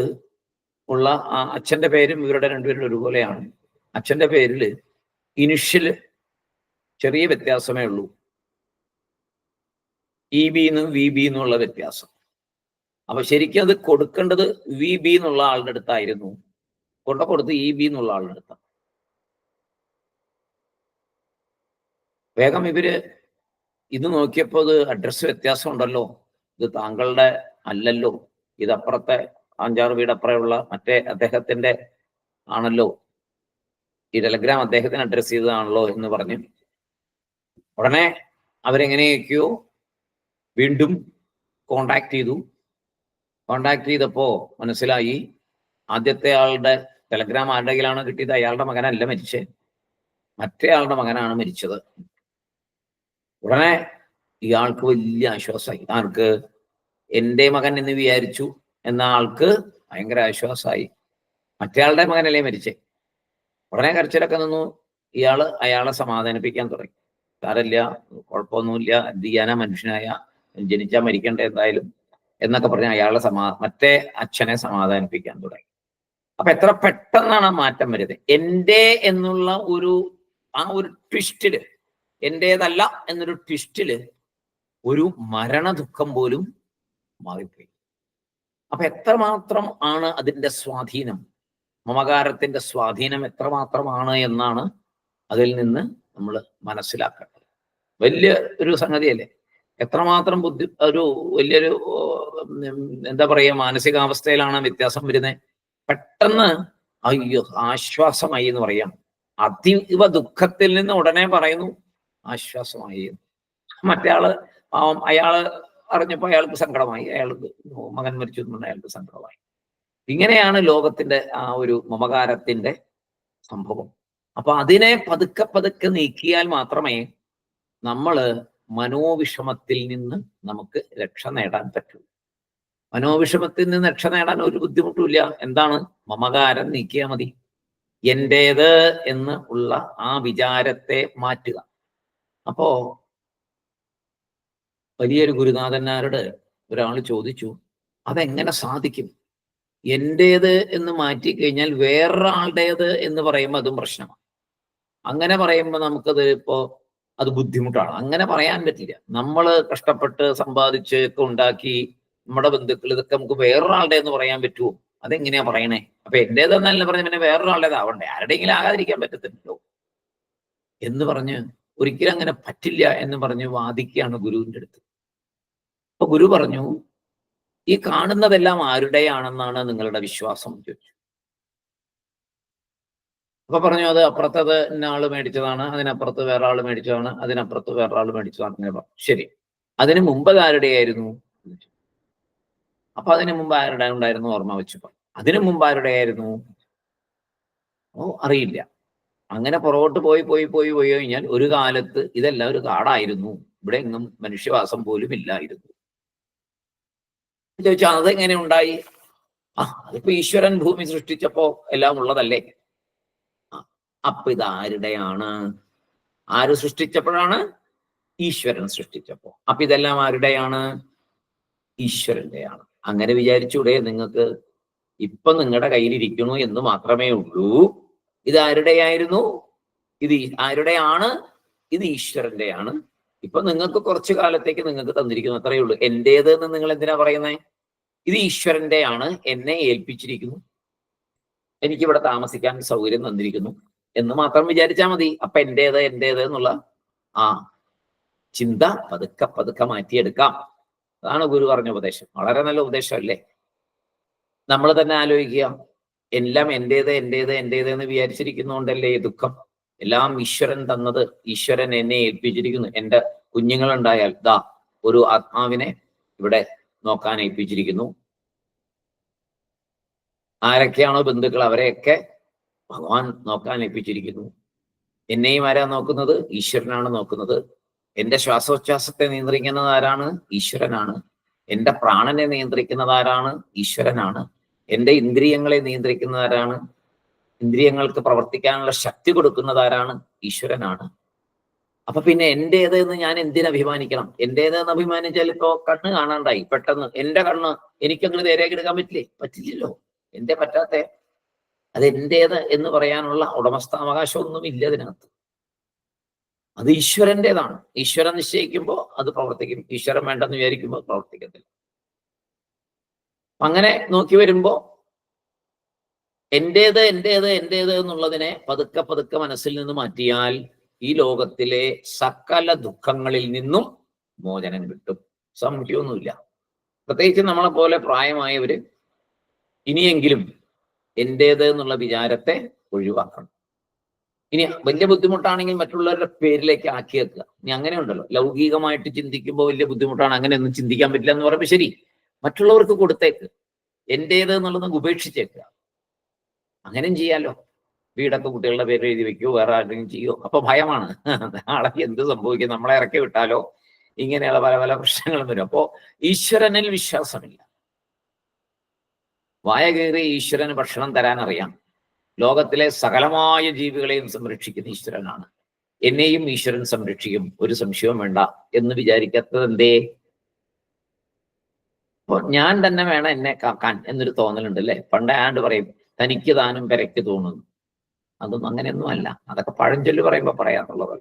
ഉള്ള ആ അച്ഛൻ്റെ പേരും ഇവരുടെ 2 പേരുടെ ഒരുപോലെയാണ്. അച്ഛൻ്റെ പേരിൽ ഇനിഷ്യൽ ചെറിയ വ്യത്യാസമേ ഉള്ളൂ, EB എന്നും VB എന്നുള്ള വ്യത്യാസം. അപ്പൊ ശരിക്കും അത് കൊടുക്കേണ്ടത് VB എന്നുള്ള ആളുടെ അടുത്തായിരുന്നു, കൊടുത്ത് EB എന്നുള്ള ആളുടെ അടുത്താണ്. വേഗം ഇവര് ഇത് നോക്കിയപ്പോൾ ഇത് അഡ്രസ് വ്യത്യാസം ഉണ്ടല്ലോ, ഇത് താങ്കളുടെ അല്ലല്ലോ, ഇതപ്പുറത്തെ 5-6 വീടപ്പുറമുള്ള മറ്റേ അദ്ദേഹത്തിന്റെ ആണല്ലോ, ഈ ടെലഗ്രാം അദ്ദേഹത്തിന് അഡ്രസ് ചെയ്തതാണല്ലോ എന്ന് പറഞ്ഞ് ഉടനെ അവരെങ്ങനെയൊക്കെയോ വീണ്ടും കോണ്ടാക്ട് ചെയ്തപ്പോ മനസ്സിലായി, ആദ്യത്തെ ആളുടെ ടെലഗ്രാം ആരുടെ കയ്യിലാണ് കിട്ടിയത്, അയാളുടെ മകനല്ല മരിച്ചത്, മറ്റേ ആളുടെ മകനാണ് മരിച്ചത്. ഉടനെ ഇയാൾക്ക് വലിയ ആശ്വാസമായി. ആർക്ക്? എൻ്റെ മകൻ എന്ന് വിചാരിച്ചു എന്ന ആൾക്ക് ഭയങ്കര ആശ്വാസമായി, മറ്റേയാളുടെ മകനല്ലേ മരിച്ചേ. ഉടനെ കരച്ചിലൊക്കെ നിന്നു. അയാളെ സമാധാനിപ്പിക്കാൻ തുടങ്ങി. സാരമില്ല, കുഴപ്പമൊന്നുമില്ല, എന്ത് ചെയ്യാനാ, മനുഷ്യനായ ജനിച്ചാൽ മരിക്കണ്ടേ എന്തായാലും എന്നൊക്കെ പറഞ്ഞ് മറ്റേ അച്ഛനെ സമാധാനിപ്പിക്കാൻ തുടങ്ങി. അപ്പൊ എത്ര പെട്ടെന്നാണ് ആ മാറ്റം വരുന്നത്. എൻ്റെ എന്നുള്ള ആ ഒരു ട്വിസ്റ്റില്, എൻ്റേതല്ല എന്നൊരു ട്വിസ്റ്റില് ഒരു മരണദുഃഖം പോലും മാറിപ്പോയി. അപ്പൊ എത്രമാത്രം ആണ് അതിൻ്റെ സ്വാധീനം, മമകാരത്തിന്റെ സ്വാധീനം എത്രമാത്രമാണ് എന്നാണ് അതിൽ നിന്ന് നമ്മൾ മനസ്സിലാക്കേണ്ടത്. വലിയ ഒരു സംഗതിയല്ലേ. എത്രമാത്രം വലിയൊരു എന്താ പറയുക, മാനസികാവസ്ഥയിലാണ് വ്യത്യാസം വരുന്നത്. പെട്ടെന്ന് അയ്യോ ആശ്വാസമായി എന്ന് പറയാം. അതീവ ദുഃഖത്തിൽ നിന്ന് ഉടനെ പറയുന്നു ആശ്വാസമായി. മറ്റേ അയാള് അറിഞ്ഞപ്പോ അയാൾക്ക് സങ്കടമായി, അയാൾക്ക് മകൻ മരിച്ചു എന്ന് പറഞ്ഞാൽ അയാൾക്ക് സങ്കടമായി. ഇങ്ങനെയാണ് ലോകത്തിന്റെ ആ ഒരു മമകാരത്തിന്റെ സംഭവം. അപ്പൊ അതിനെ പതുക്കെ നീക്കിയാൽ മാത്രമേ നമ്മള് മനോവിഷമത്തിൽ നിന്ന് നമുക്ക് രക്ഷ നേടാൻ പറ്റൂ. മനോവിഷമത്തിൽ നിന്ന് രക്ഷ നേടാൻ ഒരു ബുദ്ധിമുട്ടുമില്ല. എന്താണ്? മമകാരം നീക്കിയാൽ മതി. എന്റേത് എന്ന് ഉള്ള ആ വിചാരത്തെ മാറ്റുക. അപ്പോ വലിയൊരു ഗുരുനാഥന്മാരോട് ഒരാൾ ചോദിച്ചു, അതെങ്ങനെ സാധിക്കും? എന്റേത് എന്ന് മാറ്റി കഴിഞ്ഞാൽ വേറൊരാളുടേത് എന്ന് പറയുമ്പോൾ അതും പ്രശ്നമാണ്. അങ്ങനെ പറയുമ്പോൾ നമുക്കത് അത് ബുദ്ധിമുട്ടാണ്. അങ്ങനെ പറയാൻ പറ്റില്ല. നമ്മൾ കഷ്ടപ്പെട്ട് സമ്പാദിച്ച് ഒക്കെ ഉണ്ടാക്കി നമ്മുടെ ബന്ധുക്കൾ ഇതൊക്കെ നമുക്ക് വേറൊരാളുടെ എന്ന് പറയാൻ പറ്റുമോ? അതെങ്ങനെയാ പറയണേ? അപ്പൊ എന്റേതെന്നല്ല പറഞ്ഞ പിന്നെ വേറൊരാളുടേതാവണ്ടേ? ആരുടെയെങ്കിലും ആകാതിരിക്കാൻ പറ്റത്തില്ലല്ലോ എന്ന് പറഞ്ഞ് ഒരിക്കലും അങ്ങനെ പറ്റില്ല എന്ന് പറഞ്ഞ് വാദിക്കുകയാണ് ഗുരുവിന്റെ അടുത്ത്. അപ്പൊ ഗുരു പറഞ്ഞു, ഈ കാണുന്നതെല്ലാം ആരുടെയാണെന്നാണ് നിങ്ങളുടെ വിശ്വാസം ചോദിച്ചു. അപ്പൊ പറഞ്ഞു, അത് അപ്പുറത്തത് ഇന്നാള് മേടിച്ചതാണ്, അതിനപ്പുറത്ത് വേറെ ആള് മേടിച്ചതാണ്, അതിനപ്പുറത്ത് വേറെ ആള് മേടിച്ചതാണ്. അങ്ങനെ പറഞ്ഞു. ശരി, അതിന് മുമ്പ് അത് ആരുടെയായിരുന്നു? അപ്പൊ അതിന് മുമ്പ് ആരുടെ ഉണ്ടായിരുന്നു? ഓർമ്മ വെച്ചു. അതിനു മുമ്പ് ആരുടെയായിരുന്നു? അറിയില്ല. അങ്ങനെ പുറകോട്ട് പോയി കഴിഞ്ഞാൽ ഒരു കാലത്ത് ഇതെല്ലാം ഒരു കാടായിരുന്നു, ഇവിടെ എങ്ങും മനുഷ്യവാസം പോലും ഇല്ലായിരുന്നു. ചോദിച്ചാൽ അതെങ്ങനെ ഉണ്ടായി? അതിപ്പോ ഈശ്വരൻ ഭൂമി സൃഷ്ടിച്ചപ്പോ എല്ലാം ഉള്ളതല്ലേ. അപ്പൊ ഇത് ആരുടെയാണ്? ആര് സൃഷ്ടിച്ചപ്പോഴാണ്? ഈശ്വരൻ സൃഷ്ടിച്ചപ്പോ. അപ്പൊ ഇതെല്ലാം ആരുടെയാണ്? ഈശ്വരന്റെയാണ്. അങ്ങനെ വിചാരിച്ചൂടെ നിങ്ങൾക്ക്? ഇപ്പൊ നിങ്ങളുടെ കയ്യിലിരിക്കണു എന്ന് മാത്രമേ ഉള്ളൂ. ഇത് ആരുടെയായിരുന്നു? ഇത് ആരുടെയാണ്? ഇത് ഈശ്വരന്റെയാണ്. ഇപ്പൊ നിങ്ങൾക്ക് കുറച്ചു കാലത്തേക്ക് നിങ്ങൾക്ക് തന്നിരിക്കുന്നു, അത്രയേ ഉള്ളൂ. എന്റേത് എന്ന് നിങ്ങൾ എന്തിനാ പറയുന്നത്? ഇത് ഈശ്വരന്റെയാണ്, എന്നെ ഏൽപ്പിച്ചിരിക്കുന്നു, എനിക്കിവിടെ താമസിക്കാൻ സൗകര്യം തന്നിരിക്കുന്നു എന്ന് മാത്രം വിചാരിച്ചാൽ മതി. അപ്പൊ എന്റേത് എന്നുള്ള ആ ചിന്ത പതുക്കെ പതുക്കെ മാറ്റിയെടുക്കാം. അതാണ് ഗുരു പറഞ്ഞ ഉപദേശം. വളരെ നല്ല ഉപദേശമല്ലേ? നമ്മൾ തന്നെ ആലോചിക്കുക, എല്ലാം എന്റേത് എന്ന് വിചാരിച്ചിരിക്കുന്നതുകൊണ്ടല്ലേ ഈ ദുഃഖം. എല്ലാം ഈശ്വരൻ തന്നത്, ഈശ്വരൻ എന്നെ ഏൽപ്പിച്ചിരിക്കുന്നു. എൻ്റെ കുഞ്ഞുങ്ങളുണ്ടായാൽ ദാ ഒരു ആത്മാവിനെ ഇവിടെ നോക്കാൻ ഏൽപ്പിച്ചിരിക്കുന്നു. ആരൊക്കെയാണോ ബന്ധുക്കൾ അവരെയൊക്കെ ഭഗവാൻ നോക്കാൻ ഏൽപ്പിച്ചിരിക്കുന്നു. എന്നെയും ആരാ നോക്കുന്നത്? ഈശ്വരനാണ് നോക്കുന്നത്. എന്റെ ശ്വാസോച്ഛ്വാസത്തെ നിയന്ത്രിക്കുന്നത് ആരാണ്? ഈശ്വരനാണ്. എന്റെ പ്രാണനെ നിയന്ത്രിക്കുന്നത് ആരാണ്? ഈശ്വരനാണ്. എന്റെ ഇന്ദ്രിയങ്ങളെ നിയന്ത്രിക്കുന്നത് ആരാണ്? ഇന്ദ്രിയങ്ങൾക്ക് പ്രവർത്തിക്കാനുള്ള ശക്തി കൊടുക്കുന്നത് ആരാണ്? ഈശ്വരനാണ്. അപ്പൊ പിന്നെ എന്റേത് എന്ന് ഞാൻ എന്തിനഭിമാനിക്കണം? എന്റേത് എന്ന് അഭിമാനിച്ചാൽ ഇപ്പോ കണ്ണ് കാണാണ്ടായി പെട്ടെന്ന്. എന്റെ കണ്ണ് എനിക്കങ്ങനെ നേരെയാക്കി എടുക്കാൻ പറ്റില്ലല്ലോ. എന്റെ പറ്റാത്ത അത് എന്റേത് എന്ന് പറയാനുള്ള ഉടമസ്ഥാവകാശം ഒന്നും ഇല്ല അതിനകത്ത്. അത് ഈശ്വരൻ്റെതാണ്. ഈശ്വരൻ നിശ്ചയിക്കുമ്പോൾ അത് പ്രവർത്തിക്കും. ഈശ്വരൻ വേണ്ടെന്ന് വിചാരിക്കുമ്പോൾ പ്രവർത്തിക്കത്തില്ല. അങ്ങനെ നോക്കി വരുമ്പോ എന്റേത് എന്നുള്ളതിനെ പതുക്കെ പതുക്കെ മനസ്സിൽ നിന്ന് മാറ്റിയാൽ ഈ ലോകത്തിലെ സകല ദുഃഖങ്ങളിൽ നിന്നും മോചനം കിട്ടും. സംശയമൊന്നുമില്ല. പ്രത്യേകിച്ച് നമ്മളെ പോലെ പ്രായമായവര് ഇനിയെങ്കിലും എന്റേത് എന്നുള്ള വിചാരത്തെ ഒഴിവാക്കണം. ഇനി വലിയ ബുദ്ധിമുട്ടാണെങ്കിൽ മറ്റുള്ളവരുടെ പേരിലേക്ക് ആക്കി വെക്കുക. ഇനി അങ്ങനെ ഉണ്ടല്ലോ, ലൗകികമായിട്ട് ചിന്തിക്കുമ്പോൾ വലിയ ബുദ്ധിമുട്ടാണ്, അങ്ങനെയൊന്നും ചിന്തിക്കാൻ പറ്റില്ല എന്ന് പറയുമ്പോൾ ശരി, മറ്റുള്ളവർക്ക് കൊടുത്തേക്ക്. എന്റേത് എന്നുള്ളത് ഉപേക്ഷിച്ചേക്കുക. അങ്ങനെയും ചെയ്യാലോ. വീടൊക്കെ കുട്ടികളുടെ പേര് എഴുതി വെക്കുകയോ വേറെ ആരെങ്കിലും ചെയ്യോ. അപ്പൊ ഭയമാണ്, നാളെ എന്ത് സംഭവിക്കും, നമ്മളെ ഇറക്കി വിട്ടാലോ, ഇങ്ങനെയുള്ള പല പല പ്രശ്നങ്ങളും വരും. അപ്പോ ഈശ്വരനിൽ വിശ്വാസമില്ല. വായ കയറി ഈശ്വരന് ഭക്ഷണം തരാൻ അറിയാം. ലോകത്തിലെ സകലമായ ജീവികളെയും സംരക്ഷിക്കുന്ന ഈശ്വരനാണ്. എന്നെയും ഈശ്വരൻ സംരക്ഷിക്കും, ഒരു സംശയവും വേണ്ട എന്ന് വിചാരിക്കാത്തത് എന്തേ? അപ്പൊ ഞാൻ തന്നെ വേണം എന്നെ കാക്കാൻ എന്നൊരു തോന്നലുണ്ട് അല്ലേ? പണ്ട് ആണ്ട് പറയും, തനിക്ക് താനും പെരയ്ക്ക് തോന്നുന്നു. അതൊന്നും അങ്ങനെയൊന്നും അല്ല. അതൊക്കെ പഴഞ്ചൊല്ല് പറയുമ്പോ പറയാന്നുള്ളത്.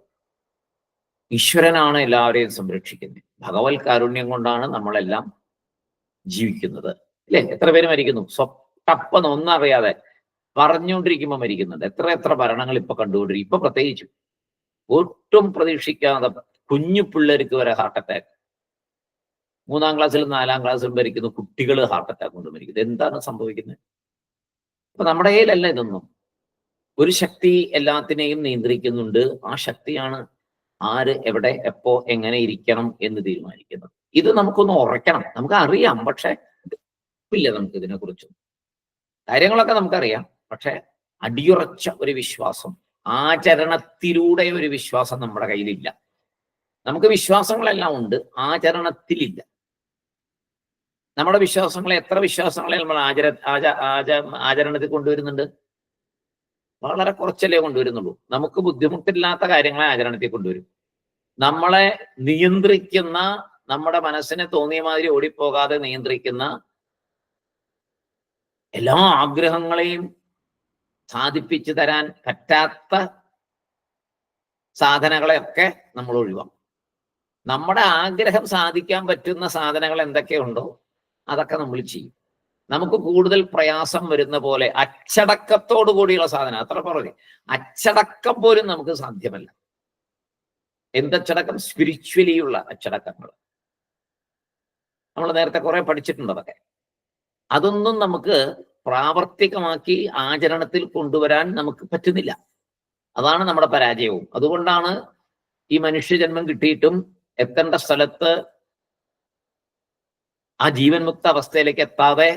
ഈശ്വരനാണ് എല്ലാവരെയും സംരക്ഷിക്കുന്നത്. ഭഗവത് കാരുണ്യം കൊണ്ടാണ് നമ്മളെല്ലാം ജീവിക്കുന്നത് അല്ലേ? എത്ര പേര് മരിക്കുന്നു സ്വട്ടപ്പന്ന് ഒന്നും അറിയാതെ പറഞ്ഞുകൊണ്ടിരിക്കുമ്പോൾ മരിക്കുന്നുണ്ട്. എത്ര ഭരണങ്ങൾ ഇപ്പൊ കണ്ടുകൊണ്ടിരിക്കും. ഇപ്പൊ പ്രത്യേകിച്ചും ഒട്ടും പ്രതീക്ഷിക്കാതെ കുഞ്ഞു പിള്ളേർക്ക് വരെ ഹാർട്ട് അറ്റാക്ക്. 3-ാം ക്ലാസ്സിലും 4-ാം ക്ലാസ്സിലും മരിക്കുന്ന കുട്ടികൾ ഹാർട്ട് അറ്റാക്ക് കൊണ്ട് മരിക്കുന്നത്. എന്താണ് സംഭവിക്കുന്നത്? അപ്പൊ നമ്മുടെ കയ്യിലല്ല ഇതൊന്നും. ഒരു ശക്തി എല്ലാത്തിനെയും നിയന്ത്രിക്കുന്നുണ്ട്. ആ ശക്തിയാണ് ആര് എവിടെ എപ്പോ എങ്ങനെ ഇരിക്കണം എന്ന് തീരുമാനിക്കുന്നത്. ഇത് നമുക്കൊന്ന് ഉറയ്ക്കണം. നമുക്ക് അറിയാം, പക്ഷെ ഇല്ല നമുക്ക് ഇതിനെ കുറിച്ചും. കാര്യങ്ങളൊക്കെ നമുക്കറിയാം, പക്ഷെ അടിയുറച്ച ഒരു വിശ്വാസം, ആചരണത്തിലൂടെ ഒരു വിശ്വാസം നമ്മുടെ കയ്യിലില്ല. നമുക്ക് വിശ്വാസങ്ങളെല്ലാം ഉണ്ട്, ആചരണത്തിലില്ല. നമ്മുടെ വിശ്വാസങ്ങളെ, എത്ര വിശ്വാസങ്ങളെ നമ്മൾ ആചരണത്തിൽ കൊണ്ടുവരുന്നുണ്ട്? വളരെ കുറച്ചല്ലേ കൊണ്ടുവരുന്നുള്ളൂ. നമുക്ക് ബുദ്ധിമുട്ടില്ലാത്ത കാര്യങ്ങളെ ആചരണത്തിൽ കൊണ്ടുവരും. നമ്മളെ നിയന്ത്രിക്കുന്ന, നമ്മുടെ മനസ്സിനെ തോന്നിയ മാതിരി ഓടിപ്പോകാതെ നിയന്ത്രിക്കുന്ന എല്ലാ ആഗ്രഹങ്ങളെയും സാധിപ്പിച്ചു തരാൻ പറ്റാത്ത സാധനങ്ങളെയൊക്കെ നമ്മൾ ഒഴിവാക്കും. നമ്മുടെ ആഗ്രഹം സാധിക്കാൻ പറ്റുന്ന സാധനങ്ങൾ എന്തൊക്കെയുണ്ടോ അതൊക്കെ നമ്മൾ ചെയ്യും. നമുക്ക് കൂടുതൽ പ്രയാസം വരുന്ന പോലെ അച്ചടക്കത്തോടു കൂടിയുള്ള സാധനം, അത്ര പറഞ്ഞു, അച്ചടക്കം പോലും നമുക്ക് സാധ്യമല്ല. എന്തച്ചടക്കം? സ്പിരിച്വലിയുള്ള അച്ചടക്കങ്ങൾ. നമ്മൾ നേരത്തെ കുറെ പഠിച്ചിട്ടുണ്ട് അതൊക്കെ. അതൊന്നും നമുക്ക് പ്രാവർത്തികമാക്കി ആചരണത്തിൽ കൊണ്ടുവരാൻ നമുക്ക് പറ്റുന്നില്ല. അതാണ് നമ്മുടെ പരാജയവും. അതുകൊണ്ടാണ് ഈ മനുഷ്യജന്മം കിട്ടിയിട്ടും എത്തേണ്ട സ്ഥലത്ത് ആ ജീവൻ മുക്ത അവസ്ഥയിലേക്ക് എത്താതെ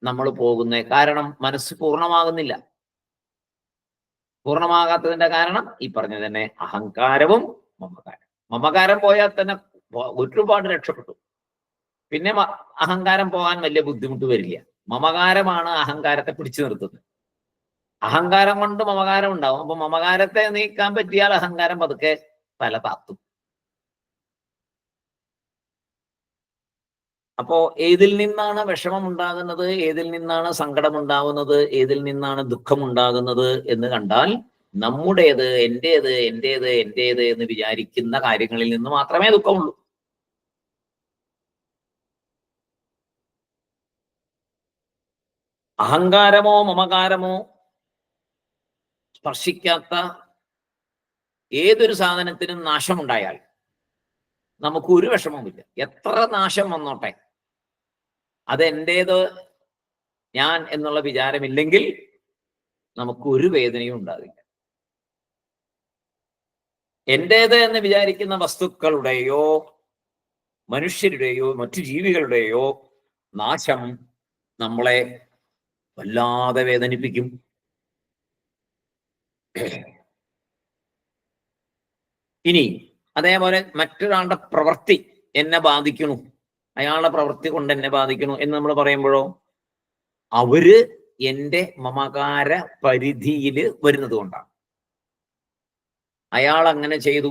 നമ്മൾ പോകുന്നത്. കാരണം മനസ്സ് പൂർണ്ണമാകുന്നില്ല. പൂർണ്ണമാകാത്തതിന്റെ കാരണം ഈ പറഞ്ഞ തന്നെ അഹങ്കാരവും മമകാരം. മമകാരം പോയാൽ തന്നെ ഒരുപാട് രക്ഷപ്പെട്ടു. പിന്നെ അഹങ്കാരം പോകാൻ വലിയ ബുദ്ധിമുട്ട് വരില്ല. മമകാരമാണ് അഹങ്കാരത്തെ പിടിച്ചു നിർത്തുന്നത്. അഹങ്കാരം കൊണ്ട് മമകാരം ഉണ്ടാവും. അപ്പൊ മമകാരത്തെ നീക്കാൻ പറ്റിയാൽ അഹങ്കാരം പതുക്കെ തല താത്തും. അപ്പോ ഏതിൽ നിന്നാണ് വിഷമം ഉണ്ടാകുന്നത്, ഏതിൽ നിന്നാണ് സങ്കടം ഉണ്ടാകുന്നത്, ഏതിൽ നിന്നാണ് ദുഃഖം ഉണ്ടാകുന്നത് എന്ന് കണ്ടാൽ നമ്മുടേത്, എന്റേത് എന്റേത് എന്റേത് എന്ന് വിചാരിക്കുന്ന കാര്യങ്ങളിൽ നിന്ന് മാത്രമേ ദുഃഖമുള്ളൂ. അഹങ്കാരമോ മമകാരമോ സ്പർശിക്കാത്ത ഏതൊരു സാധനത്തിനും നാശമുണ്ടായാൽ നമുക്ക് ഒരു വിഷമവുമില്ല. എത്ര നാശം വന്നോട്ടെ, അതെന്റേത് ഞാൻ എന്നുള്ള വിചാരമില്ലെങ്കിൽ നമുക്ക് ഒരു വേദനയും ഉണ്ടാകില്ല. എന്റേത് എന്ന് വിചാരിക്കുന്ന വസ്തുക്കളുടെയോ മനുഷ്യരുടെയോ മറ്റു ജീവികളുടെയോ നാശം നമ്മളെ വല്ലാതെ വേദനിപ്പിക്കും. ഇനി അതേപോലെ മറ്റൊരാളുടെ പ്രവൃത്തി എന്നെ ബാധിക്കണു, അയാളുടെ പ്രവൃത്തി കൊണ്ട് എന്നെ ബാധിക്കണു എന്ന് നമ്മൾ പറയുമ്പോഴോ അവര് എൻ്റെ മമകാര പരിധിയിൽ വരുന്നത് കൊണ്ടാണ്. അയാൾ അങ്ങനെ ചെയ്തു,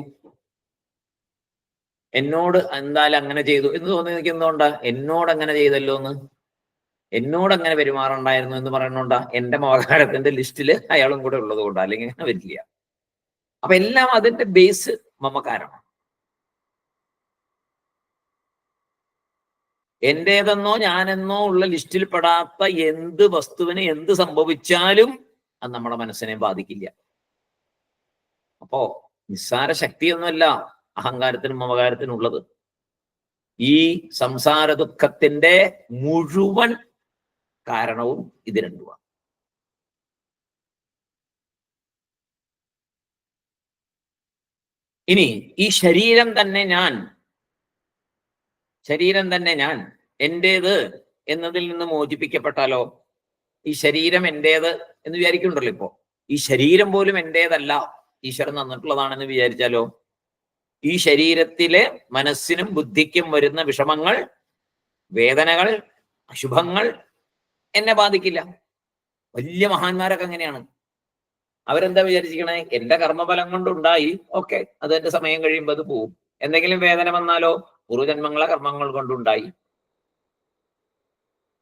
എന്നോട് എന്തായാലും അങ്ങനെ ചെയ്തു എന്ന് തോന്നിയിരിക്കുന്നതുകൊണ്ടാ. എന്നോട് അങ്ങനെ ചെയ്തല്ലോ എന്ന്, എന്നോട് അങ്ങനെ പെരുമാറുണ്ടായിരുന്നു എന്ന് പറയുന്നോണ്ടാ. എൻ്റെ മമകാരത്തിന്റെ ലിസ്റ്റിൽ അയാളും കൂടെ ഉള്ളത് കൊണ്ടാ, അല്ലെങ്കിൽ അങ്ങനെ വരില്ല. അപ്പൊ എല്ലാം അതിന്റെ ബേസ് മമകാരമാണ്. എന്റേതെന്നോ ഞാനെന്നോ ഉള്ള ലിസ്റ്റിൽ പെടാത്ത എന്ത് വസ്തുവിന് എന്ത് സംഭവിച്ചാലും അത് നമ്മുടെ മനസ്സിനെ ബാധിക്കില്ല. അപ്പോ നിസ്സാര ശക്തിയൊന്നുമല്ല അഹങ്കാരത്തിനും മമകാരത്തിനും ഉള്ളത്. ഈ സംസാര ദുഃഖത്തിന്റെ മുഴുവൻ കാരണവും ഇത് രണ്ടുമാണ്. ഇനി ഈ ശരീരം തന്നെ ഞാൻ എന്റേത് എന്നതിൽ നിന്ന് മോചിപ്പിക്കപ്പെട്ടാലോ? ഈ ശരീരം എന്റേത് എന്ന് വിചാരിക്കുന്നുണ്ടല്ലോ. ഇപ്പോ ഈ ശരീരം പോലും എന്റേതല്ല, ഈശ്വരൻ തന്നിട്ടുള്ളതാണെന്ന് വിചാരിച്ചാലോ? ഈ ശരീരത്തിലെ മനസ്സിനും ബുദ്ധിക്കും വരുന്ന വിഷമങ്ങൾ, വേദനകൾ, അശുഭങ്ങൾ എന്നെ ബാധിക്കില്ല. വലിയ മഹാന്മാരൊക്കെ അങ്ങനെയാണ്. അവരെന്താ വിചാരിച്ചിരിക്കണേ? എന്റെ കർമ്മഫലം കൊണ്ടുണ്ടായി, ഓക്കെ, അത് എന്റെ സമയം കഴിയുമ്പോൾ അത് പോവും. എന്തെങ്കിലും വേദന വന്നാലോ? പൂർവ്വജന്മങ്ങളെ കർമ്മങ്ങൾ കൊണ്ടുണ്ടായി,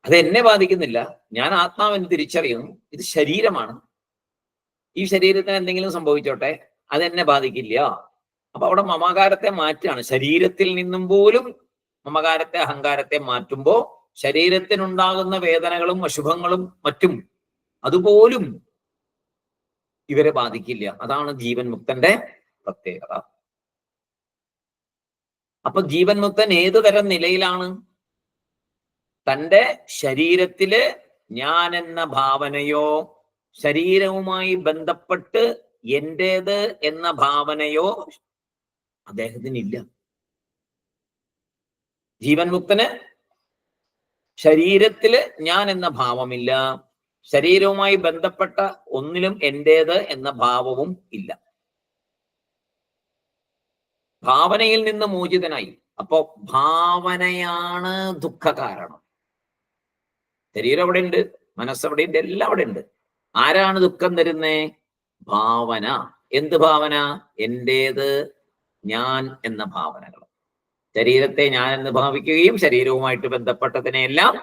അത് എന്നെ ബാധിക്കുന്നില്ല. ഞാൻ ആത്മാവെന്ന് തിരിച്ചറിയുന്നു, ഇത് ശരീരമാണ്, ഈ ശരീരത്തിന് എന്തെങ്കിലും സംഭവിച്ചോട്ടെ, അതെന്നെ ബാധിക്കില്ല. അപ്പൊ അവിടെ മമകാരത്തെ മാറ്റാണ്. ശരീരത്തിൽ നിന്നും പോലും മമകാരത്തെ, അഹങ്കാരത്തെ മാറ്റുമ്പോ ശരീരത്തിനുണ്ടാകുന്ന വേദനകളും അശുഭങ്ങളും മറ്റും അതുപോലും ഇവരെ ബാധിക്കില്ല. അതാണ് ജീവൻ മുക്തന്റെ പ്രത്യേകത. അപ്പൊ ജീവൻ മുക്തൻ ഏതു തരം നിലയിലാണ്? തൻ്റെ ശരീരത്തില് ഞാൻ എന്ന ഭാവനയോ ശരീരവുമായി ബന്ധപ്പെട്ട് എന്റേത് എന്ന ഭാവനയോ അദ്ദേഹത്തിനില്ല. ജീവൻ മുക്തന് ശരീരത്തില് ഞാൻ എന്ന ഭാവമില്ല, ശരീരവുമായി ബന്ധപ്പെട്ട ഒന്നിലും എന്റേത് എന്ന ഭാവവും ഇല്ല. ഭാവനയിൽ നിന്ന് മോചിതനായി. അപ്പോ ഭാവനയാണ് ദുഃഖ കാരണം. ശരീരം അവിടെ ഉണ്ട്, മനസ്സവിടെ ഉണ്ട്, എല്ലാം അവിടെ ഉണ്ട്. ആരാണ് ദുഃഖം തരുന്നേ? ഭാവന. എന്ത് ഭാവന? എന്റേത്, ഞാൻ എന്ന ഭാവനകൾ. ശരീരത്തെ ഞാൻ എന്ന് ഭാവിക്കുകയും ശരീരവുമായിട്ട് ബന്ധപ്പെട്ടതിനെല്ലാം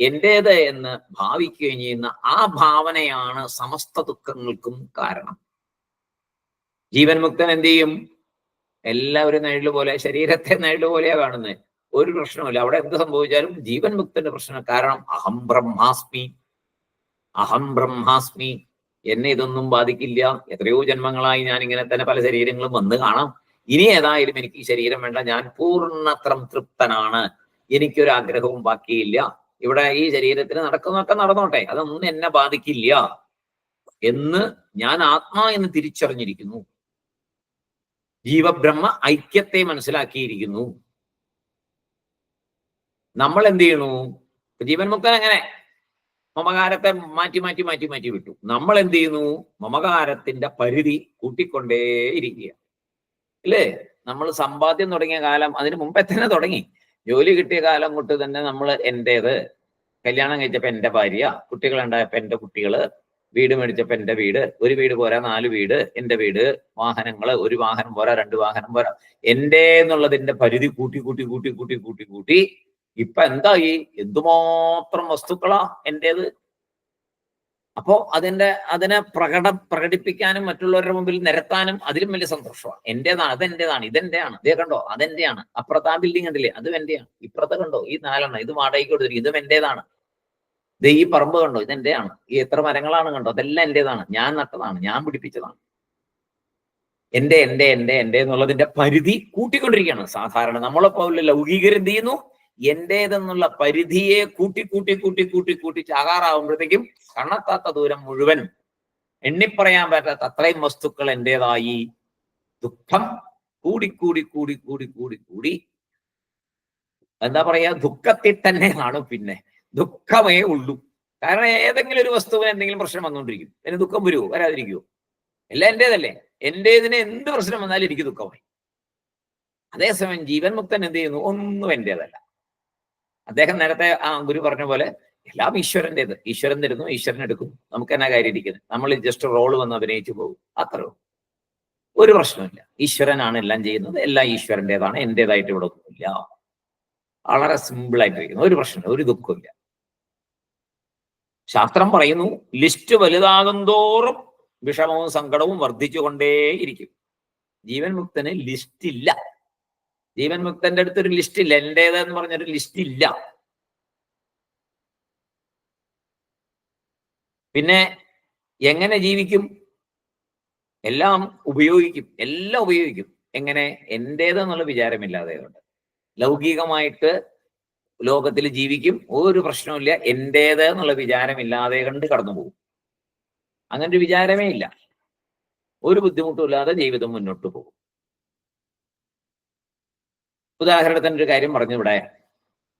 എന്റേത് എന്ന് ഭാവിക്കുകയും ചെയ്യുന്ന ആ ഭാവനയാണ് സമസ്ത ദുഃഖങ്ങൾക്കും കാരണം. ജീവൻ മുക്തൻ എന്ത് ചെയ്യും? എല്ലാവരും നിഴല് പോലെ, ശരീരത്തെ നിഴല് പോലെയാ കാണുന്നത്. ഒരു പ്രശ്നമില്ല. അവിടെ എന്ത് സംഭവിച്ചാലും ജീവൻ മുക്തന്റെ പ്രശ്നം. കാരണം അഹം ബ്രഹ്മാസ്മി, അഹം ബ്രഹ്മാസ്മി, എന്നെ ഇതൊന്നും ബാധിക്കില്ല. എത്രയോ ജന്മങ്ങളായി ഞാൻ ഇങ്ങനെ തന്നെ പല ശരീരങ്ങളും വന്ന് കാണാം. ഇനി ഏതായാലും എനിക്ക് ഈ ശരീരം വേണ്ട, ഞാൻ പൂർണ്ണത്രം തൃപ്തനാണ്, എനിക്കൊരാഗ്രഹവും ബാക്കിയില്ല. ഇവിടെ ഈ ശരീരത്തിന് നടക്കുന്നതൊക്കെ നടന്നോട്ടെ, അതൊന്നും എന്നെ ബാധിക്കില്ല എന്ന് ഞാൻ ആത്മാ എന്ന് തിരിച്ചറിഞ്ഞിരിക്കുന്നു. ജീവബ്രഹ്മ ഐക്യത്തെ മനസ്സിലാക്കിയിരിക്കുന്നു. നമ്മൾ എന്ത് ചെയ്യണു? ജീവൻ മുക്തൻ അങ്ങനെ മമകാരത്തെ മാറ്റി മാറ്റി മാറ്റി മാറ്റി വിട്ടു. നമ്മൾ എന്ത് ചെയ്യുന്നു? മമകാരത്തിന്റെ പരിധി കൂട്ടിക്കൊണ്ടേയിരിക്കുക. ഇല്ലേ? നമ്മൾ സമ്പാദ്യം തുടങ്ങിയ കാലം, അതിന് മുമ്പേ തന്നെ തുടങ്ങി. ജോലി കിട്ടിയ കാലം തൊട്ട് തന്നെ നമ്മൾ എന്റേത്, കല്യാണം കഴിച്ചപ്പോ എന്റെ ഭാര്യ, കുട്ടികളുണ്ടായപ്പോ എന്റെ കുട്ടികള്, വീട് മേടിച്ചപ്പോ എന്റെ വീട്, ഒരു വീട് പോരാ 4 വീട്, എന്റെ വീട്, വാഹനങ്ങള്, ഒരു വാഹനം പോരാ 2 വാഹനം പോരാ, എന്റെ എന്നുള്ളതിന്റെ പരിധി കൂട്ടി കൂട്ടി കൂട്ടി കൂട്ടി കൂട്ടി കൂട്ടി ഇപ്പൊ എന്തായി? എന്തുമാത്രം വസ്തുക്കളാ എന്റേത്. അപ്പോ അതിനെ പ്രകടിപ്പിക്കാനും മറ്റുള്ളവരുടെ മുമ്പിൽ നിരത്താനും അതിലും വലിയ സന്തോഷമാണ്. എന്റേതാണ്, അതെന്റേതാണ്, ഇതെന്റെയാണ്, ഇതേ കണ്ടോ അതെന്റെയാണ്, അപ്പുറത്ത് ആ ബിൽഡിംഗ് കണ്ടില്ലേ അതും എന്റെയാണ്, ഇപ്പുറത്തെ കണ്ടോ ഈ 4 ഇത് വാടകയ്ക്ക് കൊടുത്തിരിക്കും, ഇതും എന്റേതാണ്, ഇത് ഈ പറമ്പ് കണ്ടോ ഇതെന്റെയാണ്, ഈ എത്ര മരങ്ങളാണ് കണ്ടോ അതെല്ലാം എന്റേതാണ്, ഞാൻ നട്ടതാണ്, ഞാൻ പിടിപ്പിച്ചതാണ്. എന്റെ എന്റെ എന്റെ എന്റെ എന്നുള്ളതിന്റെ പരിധി കൂട്ടിക്കൊണ്ടിരിക്കുകയാണ്. സാധാരണ നമ്മളെപ്പോലെ ലൗകികരെന്ത് ചെയ്യുന്നു? എന്റേതെന്നുള്ള പരിധിയെ കൂട്ടി കൂട്ടി കൂട്ടി കൂട്ടി കൂട്ടി ചാകാറാവുമ്പോഴത്തേക്കും കണ്ണെത്താത്ത ദൂരം മുഴുവൻ, എണ്ണിപ്പറയാൻ പറ്റാത്ത അത്രയും വസ്തുക്കൾ എന്റേതായി. ദുഃഖം കൂടി കൂടി കൂടി കൂടി കൂടി കൂടി എന്താ പറയാ, ദുഃഖത്തിൽ തന്നെ കാണും. പിന്നെ ദുഃഖമേ ഉള്ളൂ. കാരണം ഏതെങ്കിലും ഒരു വസ്തുവിന് എന്തെങ്കിലും പ്രശ്നം വന്നുകൊണ്ടിരിക്കും. അതിന് ദുഃഖം വരുമോ? വരാതിരിക്കുമോ? എല്ലാം എന്റേതല്ലേ. എന്റേതിന് എന്ത് പ്രശ്നം വന്നാലും എനിക്ക് ദുഃഖമായി. അതേസമയം ജീവൻ മുക്തൻ എന്ത് ചെയ്യുന്നു? ഒന്നും എന്റേതല്ല. അദ്ദേഹം നേരത്തെ ആ ഗുരു പറഞ്ഞ പോലെ എല്ലാം ഈശ്വരൻ്റെത്. ഈശ്വരൻ തരുന്നു, ഈശ്വരൻ എടുക്കും. നമുക്ക് എന്നാ കാര്യം ഇരിക്കുന്നത്? നമ്മൾ ജസ്റ്റ് റോള് വന്ന് അഭിനയിച്ചു പോകും, അത്രയോ. ഒരു പ്രശ്നമില്ല. ഈശ്വരനാണ് എല്ലാം ചെയ്യുന്നത്, എല്ലാം ഈശ്വരൻ്റെതാണ്, എന്റേതായിട്ട് ഇവിടെ ഒന്നുമില്ല. വളരെ സിമ്പിൾ ആയിട്ടിരിക്കുന്നു. ഒരു പ്രശ്നമില്ല, ഒരു ദുഃഖമില്ല. ശാസ്ത്രം പറയുന്നു, ലിസ്റ്റ് വലുതാകും തോറും വിഷമവും സങ്കടവും വർദ്ധിച്ചുകൊണ്ടേയിരിക്കും. ജീവൻ മുക്തന് ലിസ്റ്റ് ഇല്ല. ജീവൻ മുക്തന്റെ അടുത്തൊരു ലിസ്റ്റ് ഇല്ല. എന്റേതെന്ന് പറഞ്ഞൊരു ലിസ്റ്റ് ഇല്ല. പിന്നെ എങ്ങനെ ജീവിക്കും? എല്ലാം ഉപയോഗിക്കും, എല്ലാം ഉപയോഗിക്കും. എങ്ങനെ? എന്റേതെന്നുള്ള വിചാരമില്ലാതെ കൊണ്ട് ലൗകികമായിട്ട് ലോകത്തിൽ ജീവിക്കും, ഒരു പ്രശ്നമില്ല. എന്റേത് എന്നുള്ള വിചാരമില്ലാതെ കണ്ട് കടന്നു പോകും. അങ്ങനെ ഒരു വിചാരമേ ഇല്ല. ഒരു ബുദ്ധിമുട്ടും ഇല്ലാതെ ജീവിതം മുന്നോട്ട് പോകും. ഉദാഹരണത്തിന് ഒരു കാര്യം പറഞ്ഞു. ഇവിടെ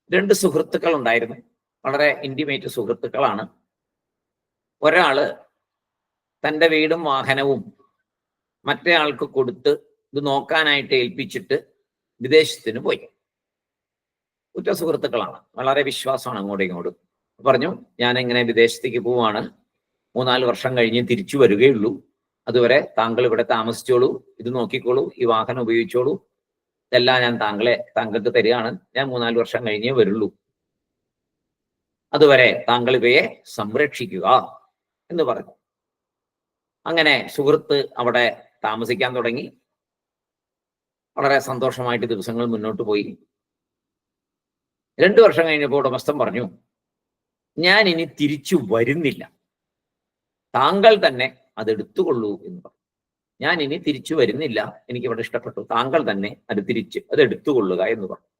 2 സുഹൃത്തുക്കൾ ഉണ്ടായിരുന്നു. വളരെ ഇന്റിമേറ്റ് സുഹൃത്തുക്കളാണ്. ഒരാള് തൻ്റെ വീടും വാഹനവും മറ്റേ ആൾക്ക് കൊടുത്ത് ഇത് നോക്കാനായിട്ട് ഏൽപ്പിച്ചിട്ട് വിദേശത്തിന് പോയി. ഉറ്റ സുഹൃത്തുക്കളാണ്, വളരെ വിശ്വാസമാണ് അങ്ങോട്ടും ഇങ്ങോട്ടും. പറഞ്ഞു, ഞാൻ ഇങ്ങനെ വിദേശത്തേക്ക് പോവാണ്, 3-4 വർഷം കഴിഞ്ഞ് തിരിച്ചു വരികയുള്ളൂ. അതുവരെ താങ്കൾ ഇവിടെ താമസിച്ചോളൂ, ഇത് നോക്കിക്കോളൂ, ഈ വാഹനം ഉപയോഗിച്ചോളൂ, ഇതെല്ലാം ഞാൻ താങ്കൾക്ക് തരികയാണ്. ഞാൻ 3-4 വർഷം കഴിഞ്ഞേ വരുള്ളൂ. അതുവരെ താങ്കൾ ഇവയെ സംരക്ഷിക്കുക എന്ന് പറഞ്ഞു. അങ്ങനെ സുഹൃത്ത് അവിടെ താമസിക്കാൻ തുടങ്ങി. വളരെ സന്തോഷമായിട്ട് ദിവസങ്ങൾ മുന്നോട്ട് പോയി. 2 വർഷം കഴിഞ്ഞപ്പോൾ ഉടമസ്ഥൻ പറഞ്ഞു, ഞാൻ ഇനി തിരിച്ചു വരുന്നില്ല, താങ്കൾ തന്നെ അത് എടുത്തുകൊള്ളൂ എന്ന് പറഞ്ഞു. ഞാൻ ഇനി തിരിച്ചു വരുന്നില്ല, എനിക്ക് ഇവിടെ ഇഷ്ടപ്പെട്ടു, താങ്കൾ തന്നെ അത് എടുത്തുകൊള്ളുക എന്ന് പറഞ്ഞു.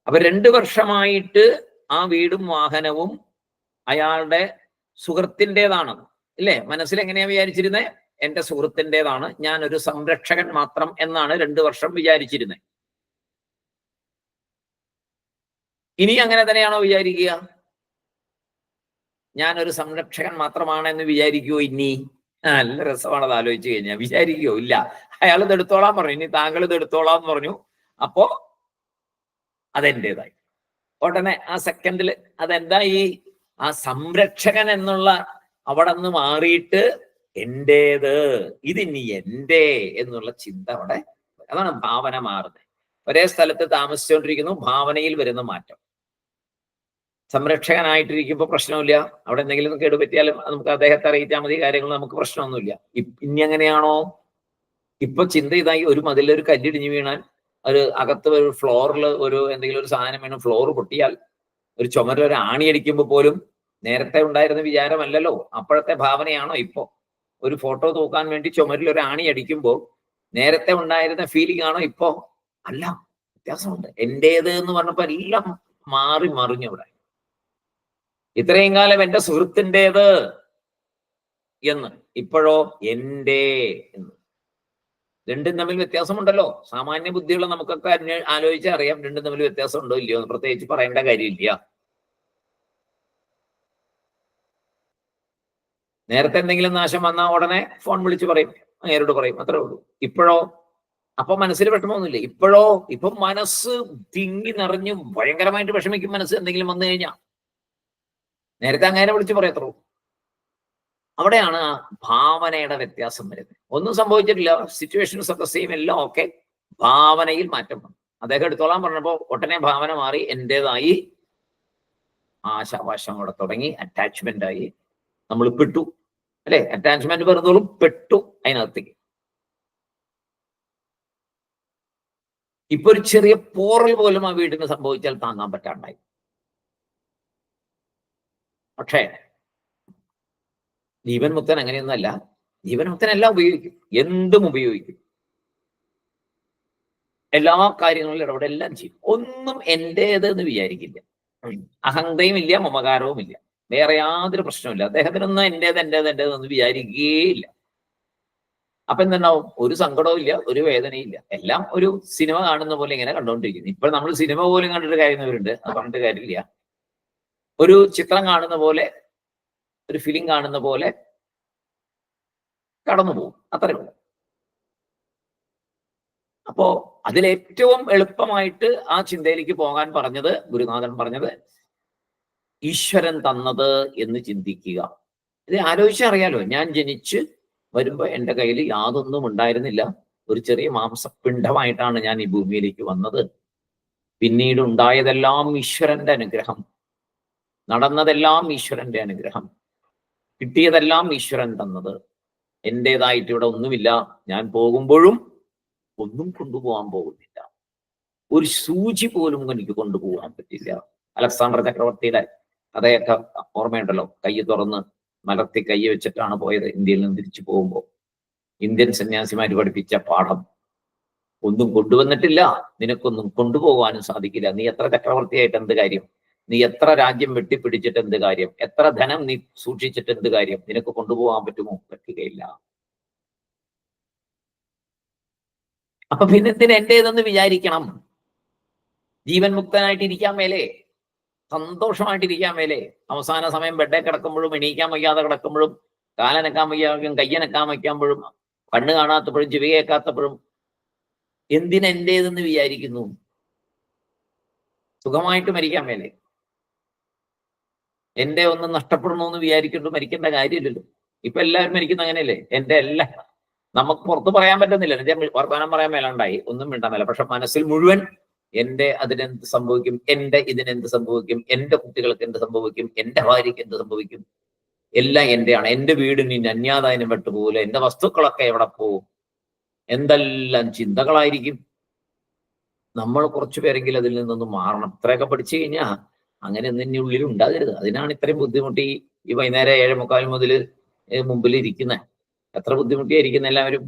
അപ്പൊ 2 വർഷമായിട്ട് ആ വീടും വാഹനവും അയാളുടെ സുഹൃത്തിൻ്റെതാണ്, ഇല്ലേ? മനസ്സിൽ എങ്ങനെയാ വിചാരിച്ചിരുന്നത്? എന്റെ സുഹൃത്തിൻ്റെതാണ്, ഞാൻ ഒരു സംരക്ഷകൻ മാത്രം എന്നാണ് 2 വർഷം വിചാരിച്ചിരുന്നത്. ഇനി അങ്ങനെ തന്നെയാണോ വിചാരിക്കുക? ഞാനൊരു സംരക്ഷകൻ മാത്രമാണ് എന്ന് വിചാരിക്കുവോ ഇനി? നല്ല രസമാണ് അത് ആലോചിച്ച് കഴിഞ്ഞാൽ. വിചാരിക്കുവോ? ഇല്ല. അയാൾ ഇത് എടുത്തോളാൻ പറഞ്ഞു. ഇനി താങ്കൾ ഇത് എടുത്തോളാം എന്ന് പറഞ്ഞു. അപ്പോ അതെന്റേതായി. ഉടനെ ആ സെക്കൻഡിൽ അതെന്തായി? ആ സംരക്ഷകൻ എന്നുള്ള അവിടെ നിന്ന് മാറിയിട്ട് എന്റേത്, ഇതിനി എന്റെ എന്നുള്ള ചിന്ത അവിടെ. അതാണ് ഭാവന മാറുന്നത്. ഒരേ സ്ഥലത്ത് താമസിച്ചുകൊണ്ടിരിക്കുന്നു, ഭാവനയിൽ വരുന്ന മാറ്റം. സംരക്ഷകനായിട്ടിരിക്കുമ്പോൾ പ്രശ്നമില്ല, അവിടെ എന്തെങ്കിലും കേടുപറ്റിയാലും നമുക്ക് അദ്ദേഹത്തെ അറിയിച്ചാൽ മതി, കാര്യങ്ങൾ നമുക്ക് പ്രശ്നമൊന്നുമില്ല. ഇനി എങ്ങനെയാണോ ഇപ്പൊ ചിന്ത ഇതായി, ഒരു മതിലൊരു കല്ലിടിഞ്ഞു വീണാൽ, ഒരു അകത്ത് ഒരു ഫ്ലോറിൽ ഒരു എന്തെങ്കിലും ഒരു സാധനം വീണ് ഫ്ലോർ പൊട്ടിയാൽ, ഒരു ചുമരിൽ ഒരു ആണി അടിക്കുമ്പോൾ പോലും നേരത്തെ ഉണ്ടായിരുന്ന വിചാരമല്ലല്ലോ, അപ്പോഴത്തെ ഭാവനയാണോ ഇപ്പോ? ഒരു ഫോട്ടോ തൂക്കാൻ വേണ്ടി ചുമരിൽ ഒരു ആണി അടിക്കുമ്പോൾ നേരത്തെ ഉണ്ടായിരുന്ന ഫീലിംഗ് ആണോ ഇപ്പോ? അല്ല, വ്യത്യാസമുണ്ട്. എന്റേത് എന്ന് പറഞ്ഞപ്പോ എല്ലാം മാറി മറിഞ്ഞു. ഇവിടെ ഇത്രയും കാലം എന്റെ സുഹൃത്തിൻ്റെത് എന്ന്, ഇപ്പോഴോ എന്റെ എന്ന്. രണ്ടും തമ്മിൽ വ്യത്യാസമുണ്ടല്ലോ. സാമാന്യ ബുദ്ധിയുള്ള നമുക്കൊക്കെ ആലോചിച്ചാൽ അറിയാം രണ്ടും തമ്മിൽ വ്യത്യാസം ഉണ്ടോ ഇല്ലയോ എന്ന്, പ്രത്യേകിച്ച് പറയേണ്ട കാര്യമില്ല. നേരത്തെ എന്തെങ്കിലും നാശം വന്നാൽ ഉടനെ ഫോൺ വിളിച്ച് പറയും, നേരോട് പറയും, അത്രേ ഉള്ളൂ. ഇപ്പോഴോ? അപ്പൊ മനസ്സിൽ വിഷമമൊന്നുമില്ല. ഇപ്പോഴോ? ഇപ്പൊ മനസ്സ് തിങ്ങി നിറഞ്ഞ് ഭയങ്കരമായിട്ട് വിഷമിക്കും മനസ്സ് എന്തെങ്കിലും വന്നു കഴിഞ്ഞാൽ. നേരത്തെ അങ്ങനെ വിളിച്ച് പറയത്രൂ. അവിടെയാണ് ആ ഭാവനയുടെ വ്യത്യാസം വരുന്നത്. ഒന്നും സംഭവിച്ചിട്ടില്ല, സിറ്റുവേഷൻസ് ഒക്കെ സെയിം, എല്ലാം ഓക്കെ. ഭാവനയിൽ മാറ്റം വന്നു. അദ്ദേഹം എടുത്തോളാൻ പറഞ്ഞപ്പോ ഒട്ടനെ ഭാവന മാറി, എന്റേതായി. ആശാവാശം അവിടെ തുടങ്ങി, അറ്റാച്ച്മെന്റ് ആയി, നമ്മൾ പെട്ടു അല്ലെ? അറ്റാച്ച്മെന്റ് വരുന്നോളും പെട്ടു അതിനകത്തേക്ക്. ഇപ്പൊ ഒരു ചെറിയ പോറൽ പോലും ആ വീടിന് സംഭവിച്ചാൽ താങ്ങാൻ പറ്റാണ്ടായി. പക്ഷേ ജീവൻ മുക്തൻ അങ്ങനെയൊന്നുമല്ല. ജീവൻ മുക്തൻ എല്ലാം ഉപയോഗിക്കും, എന്തും ഉപയോഗിക്കും, എല്ലാ കാര്യങ്ങളിലും ഇടപെടെ എല്ലാം ചെയ്യും. ഒന്നും എന്റേത് എന്ന് വിചാരിക്കില്ല. അഹന്തയും ഇല്ല, മമകാരവും ഇല്ല, വേറെ യാതൊരു പ്രശ്നമില്ല. അദ്ദേഹത്തിനൊന്നും എന്റേതെന്ന് വിചാരിക്കുകയില്ല. അപ്പൊ എന്തുണ്ടാവും? ഒരു സങ്കടവും ഇല്ല, ഒരു വേദനയില്ല. എല്ലാം ഒരു സിനിമ കാണുന്ന പോലെ ഇങ്ങനെ കണ്ടുകൊണ്ടിരിക്കുന്നു. ഇപ്പൊ നമ്മൾ സിനിമ പോലും കണ്ടിട്ട് കാര്യന്നവരുണ്ട്, അത് പറഞ്ഞിട്ട് കാര്യമില്ല. ഒരു ചിത്രം കാണുന്ന പോലെ, ഒരു ഫിലിം കാണുന്ന പോലെ കടന്നു പോകും, അത്രേ ഉള്ളൂ. അപ്പോ അതിലേറ്റവും എളുപ്പമായിട്ട് ആ ചിന്തയിലേക്ക് പോകാൻ പറഞ്ഞത്, ഗുരുനാഥൻ പറഞ്ഞത്, ഈശ്വരൻ തന്നത് എന്ന് ചിന്തിക്കുക. ഇത് ആലോചിച്ചറിയാലോ, ഞാൻ ജനിച്ച് വരുമ്പോ എൻ്റെ കയ്യിൽ യാതൊന്നും ഉണ്ടായിരുന്നില്ല. ഒരു ചെറിയ മാംസപിണ്ഡമായിട്ടാണ് ഞാൻ ഈ ഭൂമിയിലേക്ക് വന്നത്. പിന്നീട് ഉണ്ടായതെല്ലാം ഈശ്വരന്റെ അനുഗ്രഹം, നടന്നതെല്ലാം ഈശ്വരന്റെ അനുഗ്രഹം, കിട്ടിയതെല്ലാം ഈശ്വരൻ തന്നത്. എന്റേതായിട്ട് ഇവിടെ ഒന്നുമില്ല. ഞാൻ പോകുമ്പോഴും ഒന്നും കൊണ്ടുപോകാൻ പോകുന്നില്ല. ഒരു സൂചി പോലും എനിക്ക് കൊണ്ടുപോകാൻ പറ്റില്ല. അലക്സാണ്ടർ ചക്രവർത്തിയുടെ കഥയൊക്കെ ഓർമ്മയുണ്ടല്ലോ. കൈ തുറന്ന് മലർത്തി കൈ വെച്ചിട്ടാണ് പോയത് ഇന്ത്യയിൽ നിന്ന് തിരിച്ചു പോകുമ്പോൾ. ഇന്ത്യൻ സന്യാസിമാര് പഠിപ്പിച്ച പാഠം, ഒന്നും കൊണ്ടുവന്നിട്ടില്ല, നിനക്കൊന്നും കൊണ്ടുപോകാനും സാധിക്കില്ല. നീ എത്ര ചക്രവർത്തിയായിട്ട് എന്ത് കാര്യം? നീ എത്ര രാജ്യം വെട്ടിപ്പിടിച്ചിട്ട് എന്ത് കാര്യം? എത്ര ധനം നീ സൂക്ഷിച്ചിട്ട് എന്ത് കാര്യം? നിനക്ക് കൊണ്ടുപോകാൻ പറ്റുമോ? പറ്റുകയില്ല. അപ്പൊ പിന്നെ എന്തിന് എന്റേതെന്ന് വിചാരിക്കണം? ജീവൻ മുക്തനായിട്ടിരിക്കാൻ മേലെ, സന്തോഷമായിട്ടിരിക്കാൻ മേലെ. അവസാന സമയം ബെഡേ കിടക്കുമ്പോഴും, എണീക്കാൻ വയ്യാതെ കിടക്കുമ്പോഴും, കാലനക്കാൻ വയ്യാതെയും കയ്യനക്കാൻ വയ്ക്കുമ്പോഴും, കണ്ണ് കാണാത്തപ്പോഴും, ചെവി കേൾക്കാത്തപ്പോഴും എന്തിനെന്റേതെന്ന് വിചാരിക്കുന്നു? സുഖമായിട്ട് മരിക്കാൻ മേലെ. എന്റെ ഒന്നും നഷ്ടപ്പെടണമെന്ന് വിചാരിക്കൊണ്ട് മരിക്കേണ്ട കാര്യമില്ലല്ലോ. ഇപ്പൊ എല്ലാവരും മരിക്കുന്ന അങ്ങനെയല്ലേ? എന്റെ എല്ലാം നമുക്ക് പുറത്ത് പറയാൻ പറ്റുന്നില്ല. എന്റെ വർത്തമാനം പറയാൻ മേലുണ്ടായി, ഒന്നും മിണ്ടാൻ മേല. പക്ഷെ മനസ്സിൽ മുഴുവൻ എന്റെ അതിനെന്ത് സംഭവിക്കും, എന്റെ ഇതിനെന്ത് സംഭവിക്കും, എന്റെ കുട്ടികൾക്ക് എന്ത് സംഭവിക്കും, എന്റെ ഭാര്യയ്ക്ക് എന്ത് സംഭവിക്കും, എല്ലാം എന്റെയാണ്. എന്റെ വീടിന് ഇനി അന്യാദാനം വിട്ടുപോലെ, എന്റെ വസ്തുക്കളൊക്കെ എവിടെ പോവും, എന്തെല്ലാം ചിന്തകളായിരിക്കും. നമ്മൾ കുറച്ചു പേരെങ്കിലും അതിൽ നിന്നൊന്ന് മാറണം. ഇത്രയൊക്കെ പഠിച്ചു കഴിഞ്ഞാൽ അങ്ങനെ ഒന്നും ഇനി ഉള്ളിൽ ഉണ്ടാകരുത്. അതിനാണ് ഇത്രയും ബുദ്ധിമുട്ടി ഈ വൈകുന്നേരം 7:45 മുതൽ മുമ്പിൽ ഇരിക്കുന്നത്. എത്ര ബുദ്ധിമുട്ടിയായിരിക്കുന്ന എല്ലാവരും.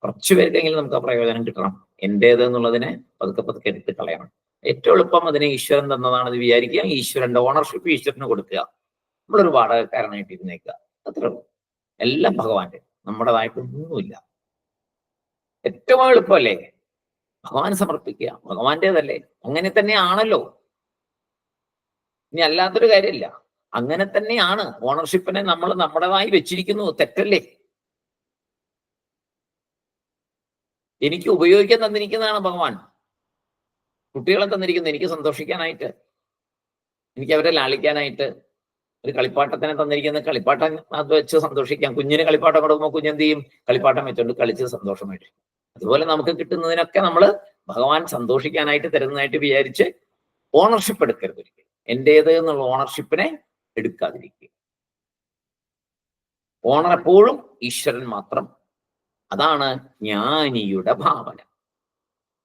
കുറച്ചു പേർക്കെങ്കിലും നമുക്ക് ആ പ്രയോജനം കിട്ടണം. എന്റേത് എന്നുള്ളതിനെ പതുക്കെ പതുക്കെ എടുത്ത് കളയണം. ഏറ്റവും എളുപ്പം അതിനെ ഈശ്വരൻ തന്നതാണെന്ന് വിചാരിക്കുക, ഈശ്വരന്റെ ഓണർഷിപ്പ് ഈശ്വരന് കൊടുക്കുക. നമ്മളൊരു വാടകക്കാരനായിട്ട് ഇരുന്നേക്കുക, അത്രേ ഉള്ളൂ. എല്ലാം ഭഗവാന്റെ, നമ്മുടേതായിട്ടൊന്നുമില്ല. ഏറ്റവും എളുപ്പമല്ലേ? ഭഗവാൻ സമർപ്പിക്കുക, ഭഗവാന്റേതല്ലേ? അങ്ങനെ തന്നെയാണല്ലോ. ഇനി അല്ലാത്തൊരു കാര്യമില്ല, അങ്ങനെ തന്നെയാണ്. ഓണർഷിപ്പിനെ നമ്മൾ നമ്മുടേതായി വെച്ചിരിക്കുന്നു, തെറ്റല്ലേ? എനിക്ക് ഉപയോഗിക്കാൻ തന്നിരിക്കുന്നതാണ് ഭഗവാൻ. കുട്ടികളെ തന്നിരിക്കുന്നത് എനിക്ക് സന്തോഷിക്കാനായിട്ട്, എനിക്ക് അവരെ ലാളിക്കാനായിട്ട്. ഒരു കളിപ്പാട്ടത്തിനെ തന്നിരിക്കുന്ന കളിപ്പാട്ടം അത് വെച്ച് സന്തോഷിക്കാം. കുഞ്ഞിന് കളിപ്പാട്ടം കൊടുക്കുമ്പോൾ കുഞ്ഞെന്ത് ചെയ്യും? കളിപ്പാട്ടം വെച്ചുകൊണ്ട് കളിച്ച് സന്തോഷമായിട്ട്. അതുപോലെ നമുക്ക് കിട്ടുന്നതിനൊക്കെ നമ്മൾ ഭഗവാൻ സന്തോഷിക്കാനായിട്ട് തരുന്നതായിട്ട് വിചാരിച്ച് ഓണർഷിപ്പ് എടുക്കരുത് ഒരിക്കലും. എന്റേത് എന്നുള്ള ഓണർഷിപ്പിനെ എടുക്കാതിരിക്കുക. ഓണർ എപ്പോഴും ഈശ്വരൻ മാത്രം. അതാണ് ജ്ഞാനിയുടെ ഭാവന.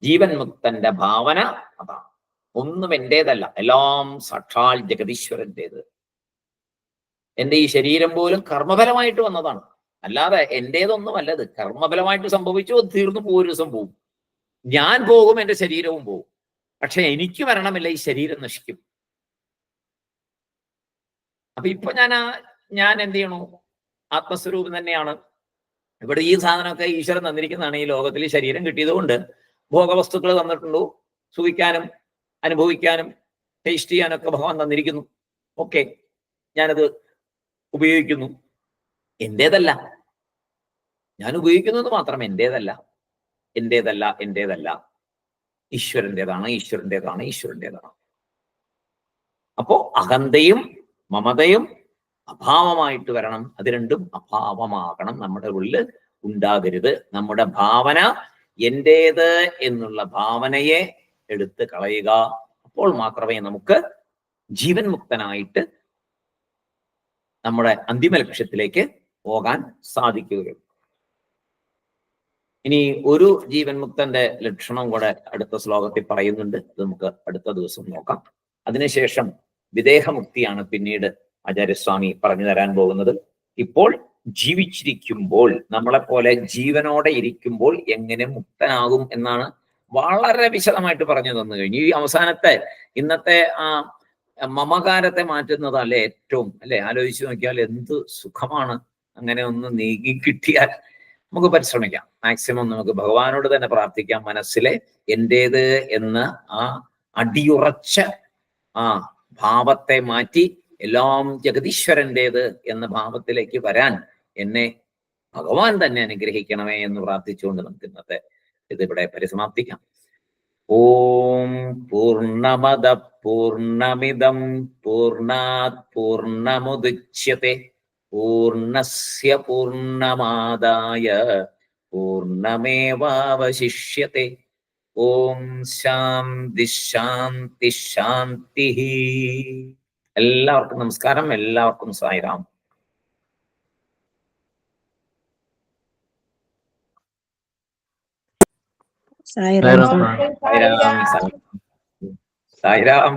ജീവൻ മുക്തന്റെ ഭാവന അതാണ്. ഒന്നും എന്റേതല്ല, എല്ലാം സാക്ഷാൽ ജഗതീശ്വരൻ്റേത്. എന്റെ ഈ ശരീരം പോലും കർമ്മഫലമായിട്ട് വന്നതാണ്, അല്ലാതെ എന്റേതൊന്നും അല്ലത്. കർമ്മഫലമായിട്ട് സംഭവിച്ചു, അത് തീർന്നു പോകും, ഒരു ദിവസം പോകും. ഞാൻ പോകും, എന്റെ ശരീരവും പോകും. പക്ഷെ എനിക്ക് മരണമില്ല, ഈ ശരീരം നശിക്കും. അപ്പൊ ഇപ്പൊ ഞാൻ എന്ത് ചെയ്യണു? ആത്മസ്വരൂപം തന്നെയാണ്. ഇവിടെ ഈ സാധനമൊക്കെ ഈശ്വരൻ തന്നിരിക്കുന്നതാണ്. ഈ ലോകത്തിൽ ശരീരം കിട്ടിയതുകൊണ്ട് ഭോഗവസ്തുക്കൾ തന്നിട്ടുണ്ടോ, സുഖിക്കാനും അനുഭവിക്കാനും ടേസ്റ്റ് ചെയ്യാനൊക്കെ ഭഗവാൻ തന്നിരിക്കുന്നു. ഓക്കെ, ഞാനത് ഉപയോഗിക്കുന്നു. എന്റേതല്ല, ഞാൻ ഉപയോഗിക്കുന്നത് മാത്രം. എന്റേതല്ല, ഈശ്വരൻ്റെതാണ്. അപ്പോ അഹന്തയും മമതയും അഭാവമായിട്ട് വരണം. അത് രണ്ടും അഭാവമാകണം, നമ്മുടെ ഉള്ളിൽ ഉണ്ടാകരുത്. നമ്മുടെ ഭാവന എന്റേത് എന്നുള്ള ഭാവനയെ എടുത്ത് കളയുക. അപ്പോൾ മാത്രമേ നമുക്ക് ജീവൻ മുക്തനായിട്ട് നമ്മുടെ അന്തിമ ലക്ഷ്യത്തിലേക്ക് പോകാൻ സാധിക്കുകയുള്ളൂ. ഇനി ഒരു ജീവൻ മുക്തന്റെ ലക്ഷണം കൂടെ അടുത്ത ശ്ലോകത്തിൽ പറയുന്നുണ്ട്. അത് നമുക്ക് അടുത്ത ദിവസം നോക്കാം. അതിനുശേഷം വിദേഹമുക്തിയാണ് പിന്നീട് ആചാര്യസ്വാമി പറഞ്ഞു തരാൻ പോകുന്നത്. ഇപ്പോൾ ജീവിച്ചിരിക്കുമ്പോൾ, നമ്മളെപ്പോലെ ജീവനോടെ ഇരിക്കുമ്പോൾ എങ്ങനെ മുക്തനാകും എന്നാണ് വളരെ വിശദമായിട്ട് പറഞ്ഞു തന്നു കഴിഞ്ഞു. ഈ അവസാനത്തെ ഇന്നത്തെ ആ മമകാരത്തെ മാറ്റുന്നതല്ലേ ഏറ്റവും, അല്ലെ? ആലോചിച്ച് നോക്കിയാൽ എന്ത് സുഖമാണ്. അങ്ങനെ ഒന്ന് നീങ്ങി കിട്ടിയാൽ നമുക്ക് പരിശ്രമിക്കാം. മാക്സിമം നമുക്ക് ഭഗവാനോട് തന്നെ പ്രാർത്ഥിക്കാം. മനസ്സിലെ എന്റേത് എന്ന ആ അടിയുറച്ച ആ ഭാവത്തെ മാറ്റി എല്ലാം ജഗതീശ്വരൻ്റേത് എന്ന ഭാവത്തിലേക്ക് വരാൻ എന്നെ ഭഗവാൻ തന്നെ അനുഗ്രഹിക്കണമേ എന്ന് പ്രാർത്ഥിച്ചുകൊണ്ട് നമുക്ക് ഇന്നത്തെ ഇതിവിടെ പരിസമാപ്തിക്കാം. ഓം പൂർണ്ണമദ പൂർണ്ണമിദം പൂർണ്ണാത് പൂർണ്ണമുദച്യത്തെ പൂർണ്ണസ്യ പൂർണ്ണമാദായ പൂർണ്ണമേവാവശിഷ്യത്തെ. ഓം ശാന്തി ശാന്തി ശാന്തി. എല്ലാവർക്കും നമസ്കാരം. എല്ലാവർക്കും സായിരാം. സായിരാം.